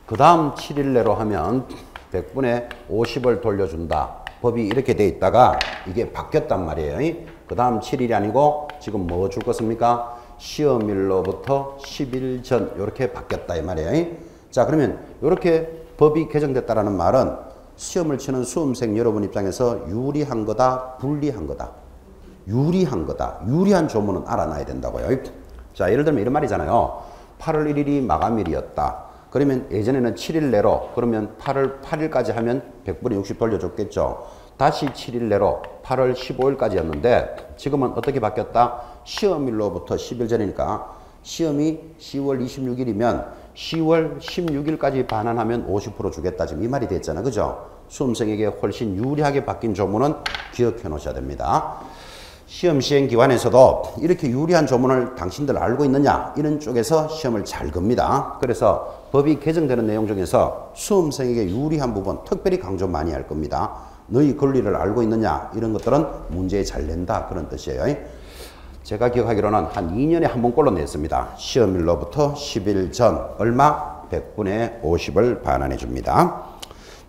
그 다음 7일 내로 하면 100분의 50을 돌려준다. 법이 이렇게 돼 있다가 이게 바뀌었단 말이에요. 그 다음 7일이 아니고 지금 뭐 줄 것입니까? 시험일로부터 10일 전 이렇게 바뀌었다 이 말이에요. 자, 그러면 이렇게 법이 개정됐다라는 말은 시험을 치는 수험생 여러분 입장에서 유리한 거다, 불리한 거다. 유리한 거다. 유리한 조문은 알아놔야 된다고요. 자, 예를 들면 이런 말이잖아요. 8월 1일이 마감일이었다. 그러면 예전에는 7일 내로, 그러면 8월 8일까지 하면 100분의 60 돌려줬겠죠. 다시 7일 내로 8월 15일까지였는데 지금은 어떻게 바뀌었다? 시험일로부터 10일 전이니까 시험이 10월 26일이면 10월 16일까지 반환하면 50% 주겠다. 지금 이 말이 됐잖아. 그죠? 수험생에게 훨씬 유리하게 바뀐 조문은 기억해 놓으셔야 됩니다. 시험 시행 기관에서도 이렇게 유리한 조문을 당신들 알고 있느냐 이런 쪽에서 시험을 잘 겁니다. 그래서 법이 개정되는 내용 중에서 수험생에게 유리한 부분 특별히 강조 많이 할 겁니다. 너희 권리를 알고 있느냐 이런 것들은 문제에 잘 낸다 그런 뜻이에요. 제가 기억하기로는 한 2년에 한 번꼴로 냈습니다. 시험일로부터 10일 전 얼마? 100분의 50을 반환해 줍니다.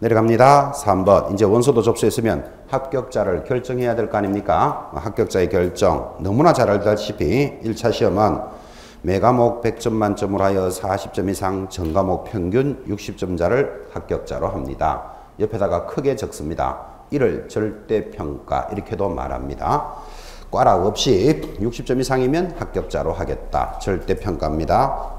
내려갑니다. 3번. 이제 원서도 접수했으면 합격자를 결정해야 될 거 아닙니까? 합격자의 결정. 너무나 잘 알다시피 1차 시험은 매 과목 100점 만점으로 하여 40점 이상 전 과목 평균 60점자를 합격자로 합니다. 옆에다가 크게 적습니다. 이를 절대평가 이렇게도 말합니다. 꽈락 없이 60점 이상이면 합격자로 하겠다. 절대평가입니다.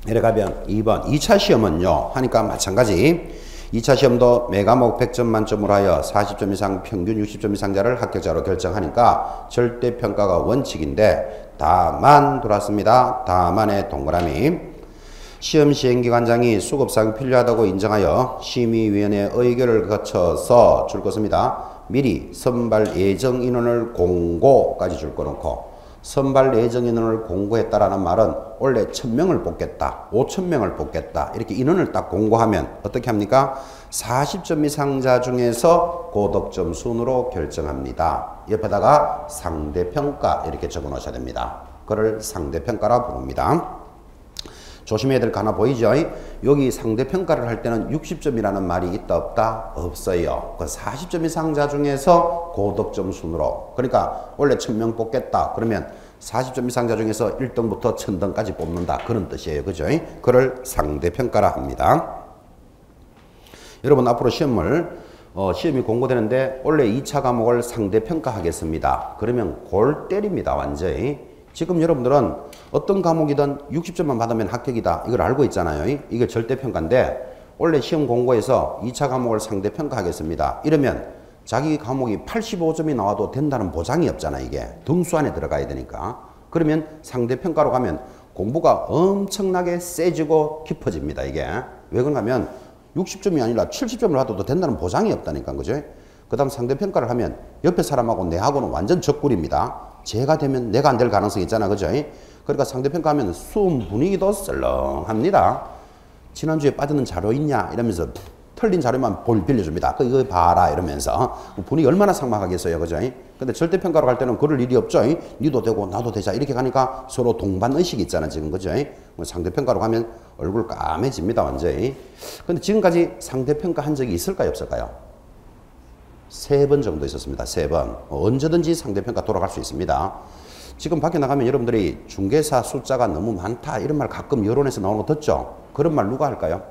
내려가면 2번. 2차 시험은요. 하니까 마찬가지. 2차 시험도 매 과목 100점 만점으로 하여 40점 이상 평균 60점 이상자를 합격자로 결정하니까 절대평가가 원칙인데 다만 돌았습니다. 다만의 동그라미. 시험 시행기관장이 수급사항이 필요하다고 인정하여 심의위원회 의결을 거쳐서 줄 것입니다. 미리 선발 예정 인원을 공고까지 줄 거놓고 선발 예정 인원을 공고했다라는 말은 원래 1000명을 뽑겠다, 5000명을 뽑겠다 이렇게 인원을 딱 공고하면 어떻게 합니까? 40점 이상자 중에서 고득점 순으로 결정합니다. 옆에다가 상대평가 이렇게 적어 놓으셔야 됩니다. 그걸 상대평가라 부릅니다. 조심해야 될 거 하나 보이죠? 여기 상대평가를 할 때는 60점이라는 말이 있다 없다? 없어요. 그 40점 이상자 중에서 고득점 순으로. 그러니까 원래 1000명 뽑겠다. 그러면 40점 이상자 중에서 1등부터 1000등까지 뽑는다. 그런 뜻이에요. 그죠? 그걸 상대평가라 합니다. 여러분 앞으로 시험이 공고되는데 원래 2차 과목을 상대평가 하겠습니다. 그러면 골 때립니다. 완전히. 지금 여러분들은 어떤 과목이든 60점만 받으면 합격이다. 이걸 알고 있잖아요. 이게 절대평가인데 원래 시험 공고에서 2차 과목을 상대평가하겠습니다. 이러면 자기 과목이 85점이 나와도 된다는 보장이 없잖아. 이게 등수 안에 들어가야 되니까. 그러면 상대평가로 가면 공부가 엄청나게 세지고 깊어집니다. 이게 왜 그런가 하면 60점이 아니라 70점을 받아도 된다는 보장이 없다니까. 그죠? 그 다음 상대평가를 하면 옆에 사람하고 내하고는 완전 적꿀입니다. 제가 되면 내가 안 될 가능성이 있잖아. 그죠? 그러니까 상대평가 하면 수험 분위기도 썰렁합니다. 지난주에 빠지는 자료 있냐? 이러면서 틀린 자료만 빌려줍니다. 이거 봐라. 이러면서 분위기 얼마나 삭막하겠어요. 그죠? 근데 절대평가로 갈 때는 그럴 일이 없죠. 니도 되고 나도 되자. 이렇게 가니까 서로 동반의식이 있잖아. 지금. 그죠? 상대평가로 가면 얼굴 까매집니다. 완전히. 근데 지금까지 상대평가 한 적이 있을까요? 없을까요? 3번 정도 있었습니다. 3번. 언제든지 상대평가 돌아갈 수 있습니다. 지금 밖에 나가면 여러분들이 중개사 숫자가 너무 많다 이런 말 가끔 여론에서 나오는 거 듣죠? 그런 말 누가 할까요?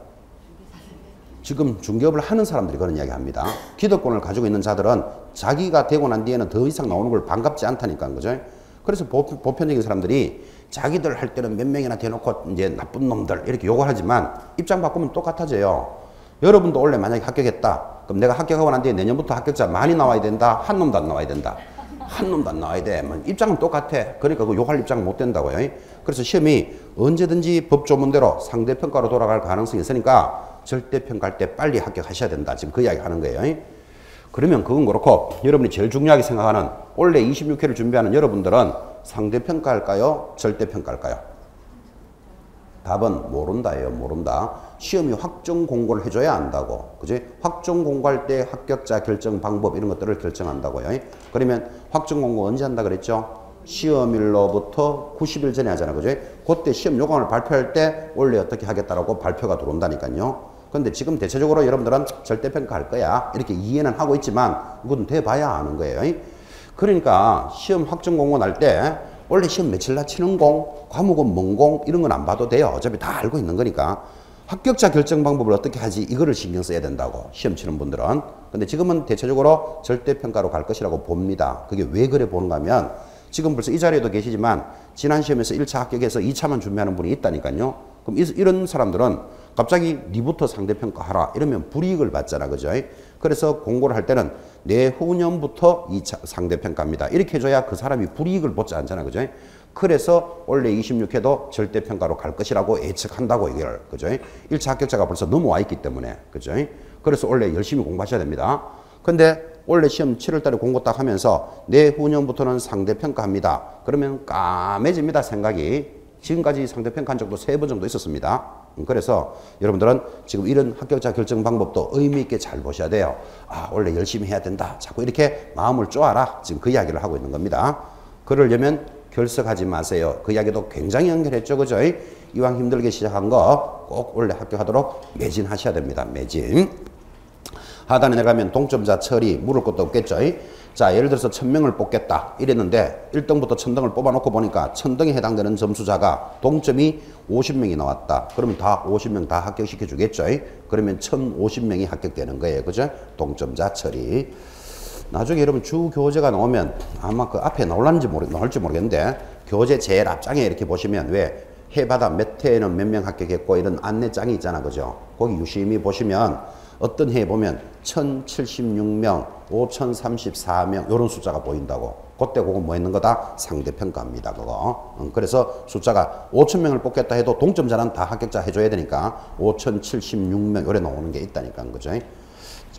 지금 중개업을 하는 사람들이 그런 이야기 합니다. 기득권을 가지고 있는 자들은 자기가 되고 난 뒤에는 더 이상 나오는 걸 반갑지 않다니까. 그죠? 그래서 보편적인 사람들이 자기들 할 때는 몇 명이나 대놓고 이제 나쁜 놈들 이렇게 욕을 하지만 입장 바꾸면 똑같아져요. 여러분도 원래 만약에 합격했다. 그럼 내가 합격하고 난 뒤에 내년부터 합격자 많이 나와야 된다. 한 놈도 안 나와야 된다. 한 놈도 안 나와야 돼. 입장은 똑같아. 그러니까 그 욕할 입장은 못 된다고요. 그래서 시험이 언제든지 법조문대로 상대평가로 돌아갈 가능성이 있으니까 절대평가할 때 빨리 합격하셔야 된다. 지금 그 이야기 하는 거예요. 그러면 그건 그렇고 여러분이 제일 중요하게 생각하는 원래 26회를 준비하는 여러분들은 상대평가할까요? 절대평가할까요? 답은 모른다예요. 모른다. 시험이 확정 공고를 해줘야 안다고. 그지? 확정 공고할 때 합격자 결정 방법 이런 것들을 결정한다고요. 그러면 확정 공고 언제 한다 그랬죠? 시험일로부터 90일 전에 하잖아. 그죠? 그때 시험 요강을 발표할 때 원래 어떻게 하겠다라고 발표가 들어온다니까요. 근데 지금 대체적으로 여러분들은 절대평가할 거야. 이렇게 이해는 하고 있지만 이건 돼봐야 아는 거예요. 그러니까 시험 확정 공고날 때 원래 시험 며칠 날 치는 공, 과목은 뭔 공 이런 건 안 봐도 돼요. 어차피 다 알고 있는 거니까. 합격자 결정 방법을 어떻게 하지 이거를 신경 써야 된다고 시험 치는 분들은. 근데 지금은 대체적으로 절대평가로 갈 것이라고 봅니다. 그게 왜 그래 보는가 하면 지금 벌써 이 자리에도 계시지만 지난 시험에서 1차 합격해서 2차만 준비하는 분이 있다니까요. 그럼 이런 사람들은 갑자기 니부터 상대평가하라 이러면 불이익을 받잖아. 그죠? 그래서 공고를 할 때는 내후년부터 2차 상대평가입니다. 이렇게 해줘야 그 사람이 불이익을 받지 않잖아. 그죠? 그래서 원래 26회도 절대평가로 갈 것이라고 예측한다고 이걸. 그죠? 1차 합격자가 벌써 넘어와 있기 때문에. 그죠? 그래서 원래 열심히 공부하셔야 됩니다. 근데 원래 시험 7월 달에 공고 딱 하면서 내후년부터는 상대평가합니다. 그러면 까매집니다. 생각이. 지금까지 상대평가한 적도 3번 정도 있었습니다. 그래서 여러분들은 지금 이런 합격자 결정 방법도 의미 있게 잘 보셔야 돼요. 아, 원래 열심히 해야 된다. 자꾸 이렇게 마음을 쪼아라. 지금 그 이야기를 하고 있는 겁니다. 그러려면 결석하지 마세요. 그 이야기도 굉장히 연결했죠. 그죠? 이왕 힘들게 시작한 거 꼭 원래 합격하도록 매진하셔야 됩니다. 매진. 하단에 내려가면 동점자 처리 물을 것도 없겠죠. 자, 예를 들어서 1000명을 뽑겠다 이랬는데 1등부터 1000등을 뽑아놓고 보니까 1000등에 해당되는 점수자가 동점이 50명이 나왔다. 그러면 다 50명 다 합격시켜 주겠죠. 그러면 1050명이 합격되는 거예요. 그죠? 동점자 처리. 나중에 여러분 주 교재가 나오면 아마 그 앞에 나올지 모르겠는데 교재 제일 앞장에 이렇게 보시면 왜 해바다 몇 회에는 몇 명 합격했고 이런 안내장이 있잖아. 그죠? 거기 유심히 보시면 어떤 해에 보면 1076명, 5034명 이런 숫자가 보인다고. 그때 그거 뭐 있는 거다? 상대평가입니다. 그거. 그래서 숫자가 5000명을 뽑겠다 해도 동점자는 다 합격자 해줘야 되니까 5076명 요래 나오는 게 있다니까. 그죠?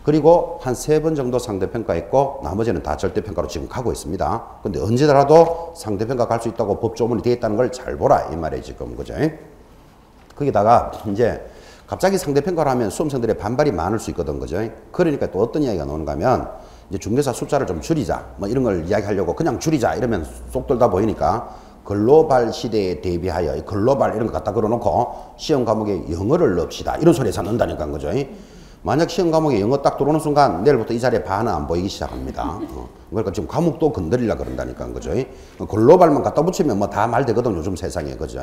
그리고 한 3번 정도 상대평가했고 나머지는 다 절대평가로 지금 가고 있습니다. 근데 언제라도 상대평가 갈 수 있다고 법조문이 되어 있다는 걸 잘 보라 이 말이에요. 지금. 그죠? 거기다가 이제 갑자기 상대평가를 하면 수험생들의 반발이 많을 수 있거든. 그죠? 그러니까 또 어떤 이야기가 나오는가 하면 이제 중개사 숫자를 좀 줄이자 뭐 이런 걸 이야기하려고 그냥 줄이자 이러면 쏙 돌다 보이니까 글로벌 시대에 대비하여 글로벌 이런 거 갖다 걸어놓고 시험 과목에 영어를 넣읍시다 이런 소리에서 넣는다니까. 그죠? 만약 시험 과목에 영어 딱 들어오는 순간 내일부터 이 자리에 반은 안 보이기 시작합니다. 그러니까 지금 과목도 건드리려고 그런다니까. 그죠? 글로벌만 갖다 붙이면 뭐 다 말 되거든 요즘 세상에. 그죠?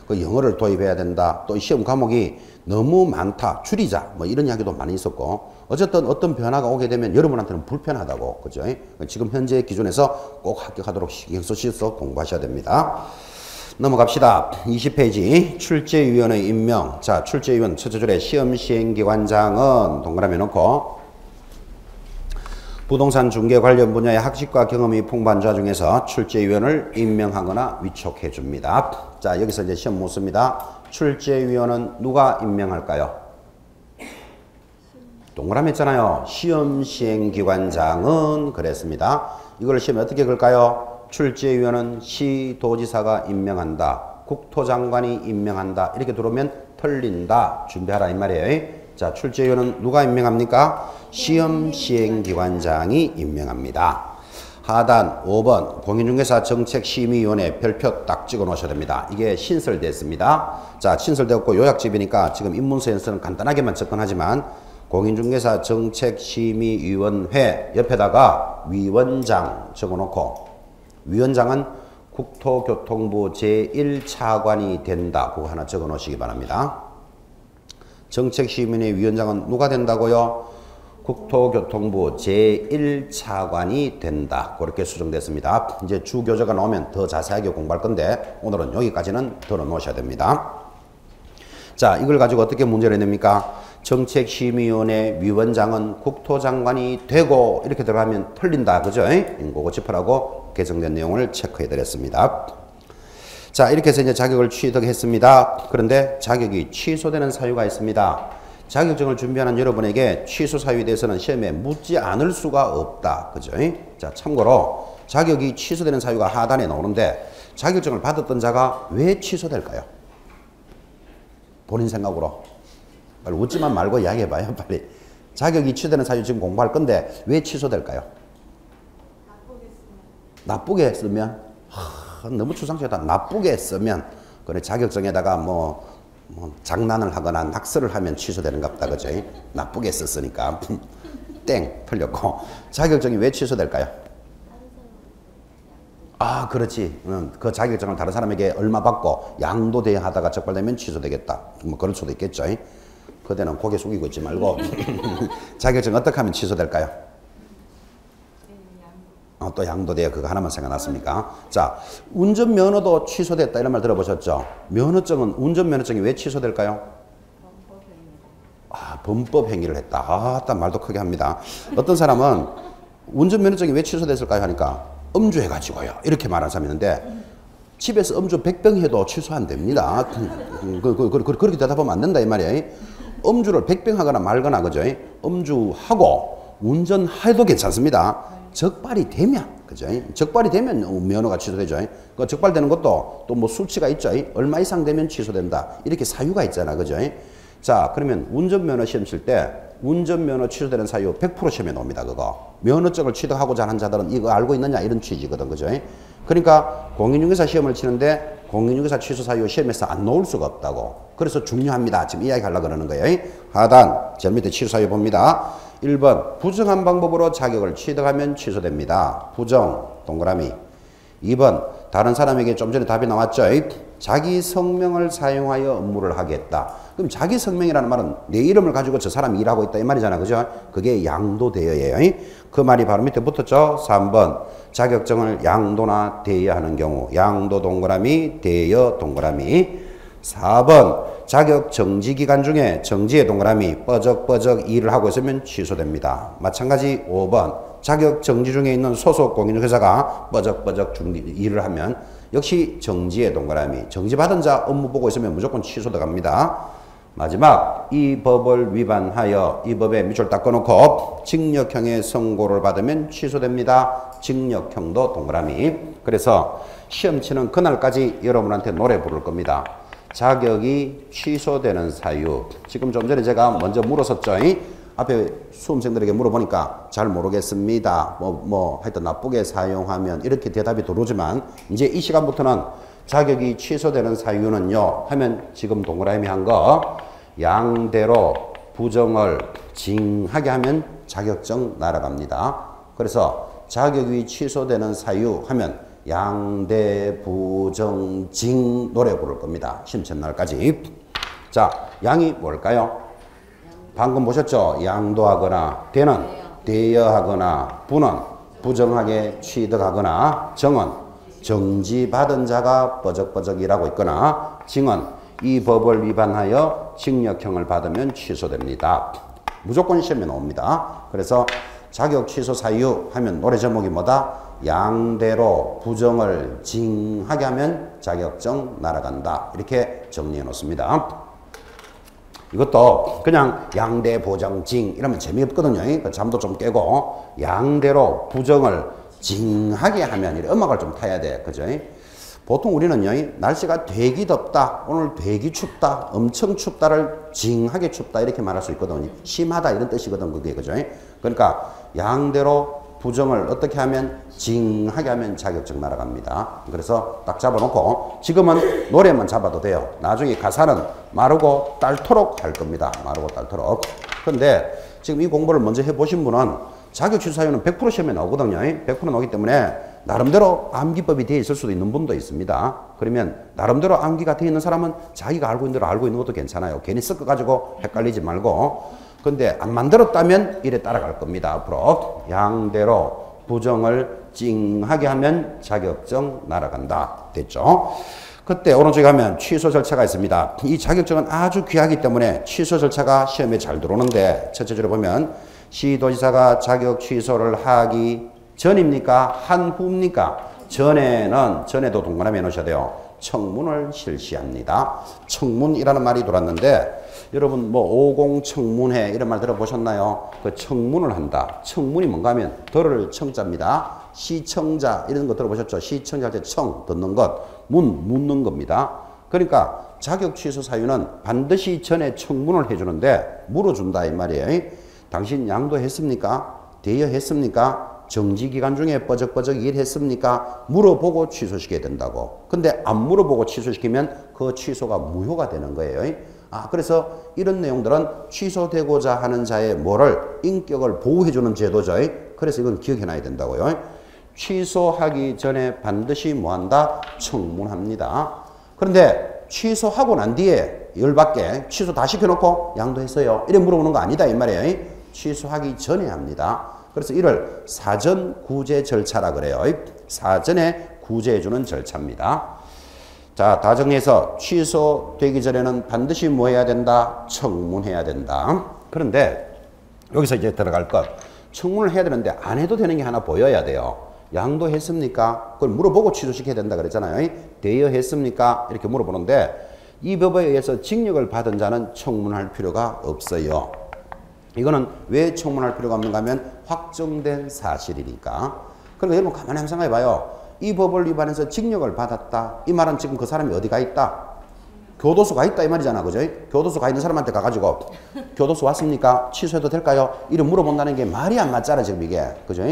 그 영어를 도입해야 된다. 또 시험 과목이 너무 많다. 줄이자. 뭐 이런 이야기도 많이 있었고. 어쨌든 어떤 변화가 오게 되면 여러분한테는 불편하다고. 그죠? 지금 현재 기준에서 꼭 합격하도록 신경 쓰셔서 공부하셔야 됩니다. 넘어갑시다. 20페이지 출제위원의 임명. 자, 출제위원 첫째 줄에 시험시행기관장은 동그라미 놓고 부동산 중개 관련 분야의 학식과 경험이 풍부한 자 중에서 출제위원을 임명하거나 위촉해 줍니다. 자, 여기서 이제 시험 묻습니다. 출제위원은 누가 임명할까요? 동그라미 했잖아요. 시험시행기관장은 그랬습니다. 이걸 시험에 어떻게 걸까요? 출제위원은 시도지사가 임명한다. 국토장관이 임명한다. 이렇게 들어오면 틀린다. 준비하라 이 말이에요. 자, 출제위원은 누가 임명합니까? 시험시행기관장이 임명합니다. 하단 5번 공인중개사 정책심의위원회 별표 딱 찍어 놓으셔야 됩니다. 이게 신설됐습니다. 자, 신설되었고 요약집이니까 지금 입문서에서는 간단하게만 접근하지만 공인중개사 정책심의위원회 옆에다가 위원장 적어놓고 위원장은 국토교통부 제1차관이 된다. 그거 하나 적어 놓으시기 바랍니다. 정책심의위원회 위원장은 누가 된다고요? 국토교통부 제1차관이 된다. 그렇게 수정됐습니다. 이제 주교재가 나오면 더 자세하게 공부할 건데 오늘은 여기까지는 들어 놓으셔야 됩니다. 자, 이걸 가지고 어떻게 문제를 냅니까? 정책심의위원회 위원장은 국토장관이 되고 이렇게 들어가면 틀린다. 그죠? 그거 짚으라고 개정된 내용을 체크해 드렸습니다. 자, 이렇게 해서 이제 자격을 취득했습니다. 그런데 자격이 취소되는 사유가 있습니다. 자격증을 준비하는 여러분에게 취소 사유에 대해서는 시험에 묻지 않을 수가 없다. 그죠? 자, 참고로 자격이 취소되는 사유가 하단에 나오는데 자격증을 받았던 자가 왜 취소될까요? 본인 생각으로. 빨리 웃지만 말고 이야기해봐요. 빨리. 자격이 취소되는 사유 지금 공부할 건데 왜 취소될까요? 나쁘게 쓰면? 너무 추상적이다. 나쁘게 쓰면 그래 자격증에다가 뭐 뭐 장난을 하거나 낙서를 하면 취소되는갑다. 그죠? 나쁘게 썼으니까. 땡 틀렸고. 자격증이 왜 취소될까요? 아, 그렇지. 그 자격증을 다른 사람에게 얼마 받고 양도 대여하다가 적발되면 취소되겠다. 뭐 그럴 수도 있겠죠. 그대는 고개 숙이고 있지 말고. 자격증 어떻게 하면 취소될까요? 또 양도대여 그거 하나만 생각났습니까? 자, 운전면허도 취소됐다 이런 말 들어보셨죠? 운전면허증이 왜 취소될까요? 범법 행위를 했다. 딱 말도 크게 합니다. 어떤 사람은 운전면허증이 왜 취소됐을까요? 하니까 음주해가지고요. 이렇게 말하는 사람이 있는데 집에서 음주 100병 해도 취소 안 됩니다. 그렇게 대답하면 안 된다 이 말이에요. 음주를 100병 하거나 말거나 그죠? 음주하고 운전해도 괜찮습니다. 적발이 되면 그죠? 적발이 되면 면허가 취소되죠. 그 적발되는 것도 또 뭐 수치가 있죠. 얼마 이상 되면 취소된다. 이렇게 사유가 있잖아. 그죠? 자, 그러면 운전면허 시험 칠 때 운전면허 취소되는 사유 100% 시험에 나옵니다. 그거. 면허증을 취득하고자 하는 자들은 이거 알고 있느냐 이런 취지거든. 그죠? 그러니까 공인중개사 시험을 치는데 공인중개사 취소 사유 시험에서 안 나올 수가 없다고. 그래서 중요합니다. 지금 이야기 하려고 그러는 거예요. 하단 제일 밑에 취소 사유 봅니다. 1번 부정한 방법으로 자격을 취득하면 취소됩니다. 부정 동그라미. 2번 다른 사람에게 좀 전에 답이 나왔죠. 자기 성명을 사용하여 업무를 하겠다. 그럼 자기 성명이라는 말은 내 이름을 가지고 저 사람이 일하고 있다 이 말이잖아. 그죠? 그게 양도대여예요. 그 말이 바로 밑에 붙었죠. 3번 자격증을 양도나 대여하는 경우 양도 동그라미 대여 동그라미. 4번 자격 정지 기간 중에 정지의 동그라미 뻐적뻐적 일을 하고 있으면 취소됩니다. 마찬가지 5번 자격 정지 중에 있는 소속 공인중개사가 뻐적뻐적 일을 하면 역시 정지의 동그라미 정지받은 자 업무 보고 있으면 무조건 취소돼갑니다. 마지막 이 법을 위반하여 이 법에 밑줄 딱 꺼놓고 징역형의 선고를 받으면 취소됩니다. 징역형도 동그라미. 그래서 시험 치는 그날까지 여러분한테 노래 부를 겁니다. 자격이 취소되는 사유. 지금 좀 전에 제가 먼저 물었었죠. 앞에 수험생들에게 물어보니까 잘 모르겠습니다. 하여튼 나쁘게 사용하면 이렇게 대답이 들어오지만 이제 이 시간부터는 자격이 취소되는 사유는요 하면 지금 동그라미 한 거 양대로 부정을 징하게 하면 자격증 날아갑니다. 그래서 자격이 취소되는 사유 하면 양대 부정 징 노래 부를 겁니다. 심천 날까지. 자, 양이 뭘까요? 방금 보셨죠? 양도하거나 대는 대여하거나 부는 부정하게 취득하거나 정은 정지받은 자가 뻐적뻐적 일하고 있거나 징은 이 법을 위반하여 징역형을 받으면 취소됩니다. 무조건 시험에 나옵니다. 그래서 자격 취소 사유 하면 노래 제목이 뭐다? 양대로 부정을 징하게 하면 자격증 날아간다. 이렇게 정리해 놓습니다. 이것도 그냥 양대 보정 징 이러면 재미없거든요. 잠도 좀 깨고 양대로 부정을 징하게 하면 이런 음악을 좀 타야 돼. 그죠? 보통 우리는요, 날씨가 되게 덥다, 오늘 되게 춥다, 엄청 춥다를 징하게 춥다 이렇게 말할 수 있거든요. 심하다 이런 뜻이거든, 그게. 그죠? 그러니까 양대로 부정을 어떻게 하면 징하게 하면 자격증 날아갑니다. 그래서 딱 잡아놓고 지금은 노래만 잡아도 돼요. 나중에 가사는 마르고 닳도록 할 겁니다. 마르고 닳도록. 근데 지금 이 공부를 먼저 해보신 분은 자격 취소 사유는 100% 시험에 나오거든요. 100% 나오기 때문에 나름대로 암기법이 되어 있을 수도 있는 분도 있습니다. 그러면 나름대로 암기가 되어 있는 사람은 자기가 알고 있는 대로 알고 있는 것도 괜찮아요. 괜히 섞어가지고 헷갈리지 말고. 근데 안 만들었다면 이래 따라갈 겁니다. 앞으로 양대로 부정을 찡하게 하면 자격증 날아간다. 됐죠? 그때 오른쪽에 가면 취소 절차가 있습니다. 이 자격증은 아주 귀하기 때문에 취소 절차가 시험에 잘 들어오는데 첫째 줄에 보면 시도지사가 자격 취소를 하기 전입니까? 한 후입니까? 전에도 동그라미 해놓으셔야 돼요. 청문을 실시합니다. 청문이라는 말이 돌았는데 여러분 뭐 50 청문회 이런 말 들어보셨나요? 그 청문을 한다. 청문이 뭔가 하면 들을 청자입니다. 시청자 이런 거 들어보셨죠? 시청자 할 때 청 듣는 것, 묻는 겁니다. 그러니까 자격 취소 사유는 반드시 전에 청문을 해주는데 물어준다 이 말이에요. 당신 양도했습니까? 대여했습니까? 정지 기간 중에 뻐적뻐적 일했습니까? 물어보고 취소시켜야 된다고. 근데 안 물어보고 취소시키면 그 취소가 무효가 되는 거예요. 그래서 이런 내용들은 취소되고자 하는 자의 뭐를 인격을 보호해주는 제도죠. 그래서 이건 기억해놔야 된다고요. 취소하기 전에 반드시 뭐한다? 청문합니다. 그런데 취소하고 난 뒤에 열받게 취소 다 시켜놓고 양도했어요. 이래 물어보는 거 아니다 이 말이에요. 취소하기 전에 합니다. 그래서 이를 사전 구제 절차라 그래요. 사전에 구제해주는 절차입니다. 자, 다 정리해서 취소되기 전에는 반드시 뭐 해야 된다? 청문해야 된다. 그런데 여기서 이제 들어갈 것. 청문을 해야 되는데 안 해도 되는 게 하나 보여야 돼요. 양도했습니까? 그걸 물어보고 취소시켜야 된다 그랬잖아요. 대여했습니까? 이렇게 물어보는데 이 법에 의해서 징역을 받은 자는 청문할 필요가 없어요. 이거는 왜 청문할 필요가 없는가 하면 확정된 사실이니까. 그러니까 여러분 가만히 한번 생각해 봐요. 이 법을 위반해서 징역을 받았다. 이 말은 지금 그 사람이 어디 가 있다? 교도소 가 있다 이 말이잖아. 그죠? 교도소 가 있는 사람한테 가가지고 교도소 왔습니까? 취소해도 될까요? 이런 물어본다는 게 말이 안 맞잖아 지금 이게. 그죠?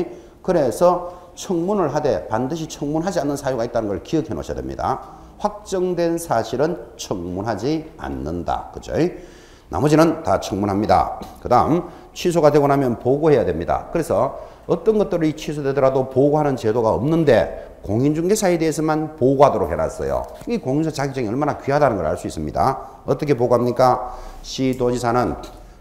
그래서 청문을 하되 반드시 청문하지 않는 사유가 있다는 걸 기억해 놓으셔야 됩니다. 확정된 사실은 청문하지 않는다. 그죠? 나머지는 다 청문합니다. 그 다음 취소가 되고 나면 보고해야 됩니다. 그래서 어떤 것들이 취소되더라도 보고하는 제도가 없는데 공인중개사에 대해서만 보고하도록 해놨어요. 이 공인중개사 자격증이 얼마나 귀하다는 걸 알 수 있습니다. 어떻게 보고합니까? 시도지사는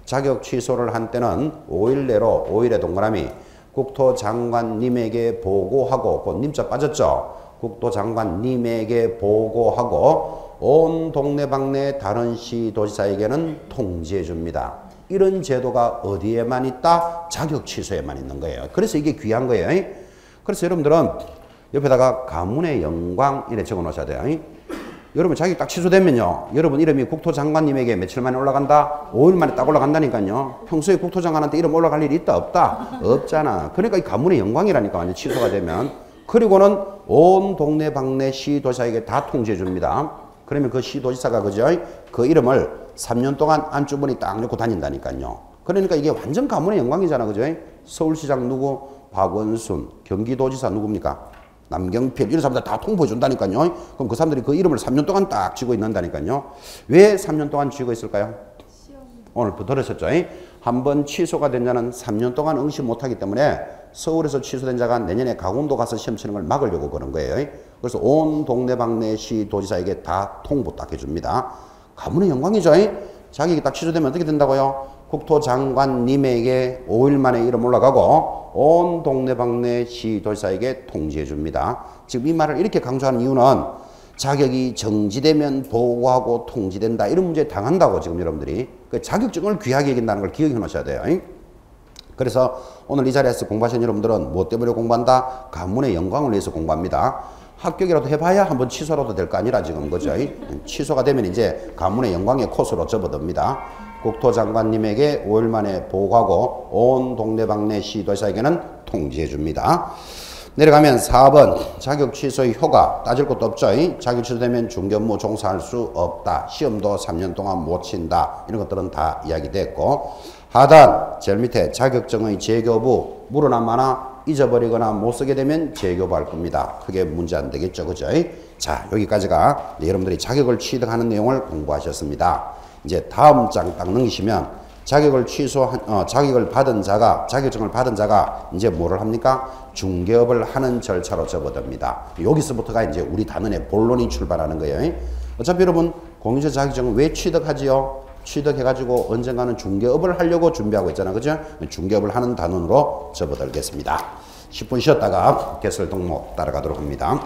자격 취소를 한 때는 5일 내로 5일의 동그라미 국토장관님에게 보고하고 그 님자 빠졌죠? 국토장관님에게 보고하고 온 동네방네 다른 시도지사에게는 통지해 줍니다. 이런 제도가 어디에만 있다? 자격 취소에만 있는 거예요. 그래서 이게 귀한 거예요. 그래서 여러분들은 옆에다가 가문의 영광 이래 적어 놓으셔야 돼요. 여러분 자격 딱 취소되면요. 여러분 이름이 국토장관님에게 며칠 만에 올라간다? 5일 만에 딱 올라간다니까요. 평소에 국토장관한테 이름 올라갈 일이 있다? 없다? 없잖아. 그러니까 이 가문의 영광이라니까 완전 취소가 되면. 그리고는 온 동네방네 시도지사에게 다 통지해 줍니다. 그러면 그 시도지사가 그죠? 그 이름을 3년 동안 안주머니 딱 넣고 다닌다니까요. 그러니까 이게 완전 가문의 영광이잖아. 그죠? 서울시장 누구? 박원순. 경기도지사 누굽니까? 남경필. 이런 사람들 다 통보해 준다니까요. 그럼 그 사람들이 그 이름을 3년 동안 딱 쥐고 있는다니까요. 왜 3년 동안 쥐고 있을까요? 오늘부터 들으셨죠? 한번 취소가 된 자는 3년 동안 응시 못하기 때문에 서울에서 취소된 자가 내년에 강원도 가서 시험 치는 걸 막으려고 그런 거예요. 그래서 온 동네방네 시도지사에게 다 통보 딱 해줍니다. 가문의 영광이죠. 자격이 딱 취소되면 어떻게 된다고요? 국토장관님에게 5일 만에 이름 올라가고 온 동네방네 시도지사에게 통지해 줍니다. 지금 이 말을 이렇게 강조하는 이유는 자격이 정지되면 보고하고 통지된다 이런 문제에 당한다고 지금 여러분들이 그 자격증을 귀하게 여긴다는 걸 기억해 놓으셔야 돼요. 그래서 오늘 이 자리에서 공부하신 여러분들은 뭐 때문에 공부한다? 가문의 영광을 위해서 공부합니다. 합격이라도 해봐야 한번 취소라도 될 거 아니라 지금 그죠? 취소가 되면 이제 가문의 영광의 코스로 접어듭니다. 국토장관님에게 5일 만에 보고하고 온 동네방네 시도지사에게는 통지해 줍니다. 내려가면 4번 자격 취소의 효과 따질 것도 없죠. 자격 취소되면 중견무 종사할 수 없다. 시험도 3년 동안 못 친다. 이런 것들은 다 이야기됐고 하단 제일 밑에 자격증의 재교부 물어나 마나 잊어버리거나 못 쓰게 되면 재교부할 겁니다. 크게 문제 안 되겠죠. 그죠? 자, 여기까지가 여러분들이 자격을 취득하는 내용을 공부하셨습니다. 이제 다음 장 딱 넘기시면 자격을 자격을 받은 자가, 자격증을 받은 자가 이제 뭐를 합니까? 중개업을 하는 절차로 접어듭니다. 여기서부터가 이제 우리 단원의 본론이 출발하는 거예요. 어차피 여러분 공인중개사 자격증을 왜 취득하지요? 취득해가지고 언젠가는 중개업을 하려고 준비하고 있잖아요. 그죠? 중개업을 하는 단원으로 접어들겠습니다. 10분 쉬었다가 개설 동목 따라가도록 합니다.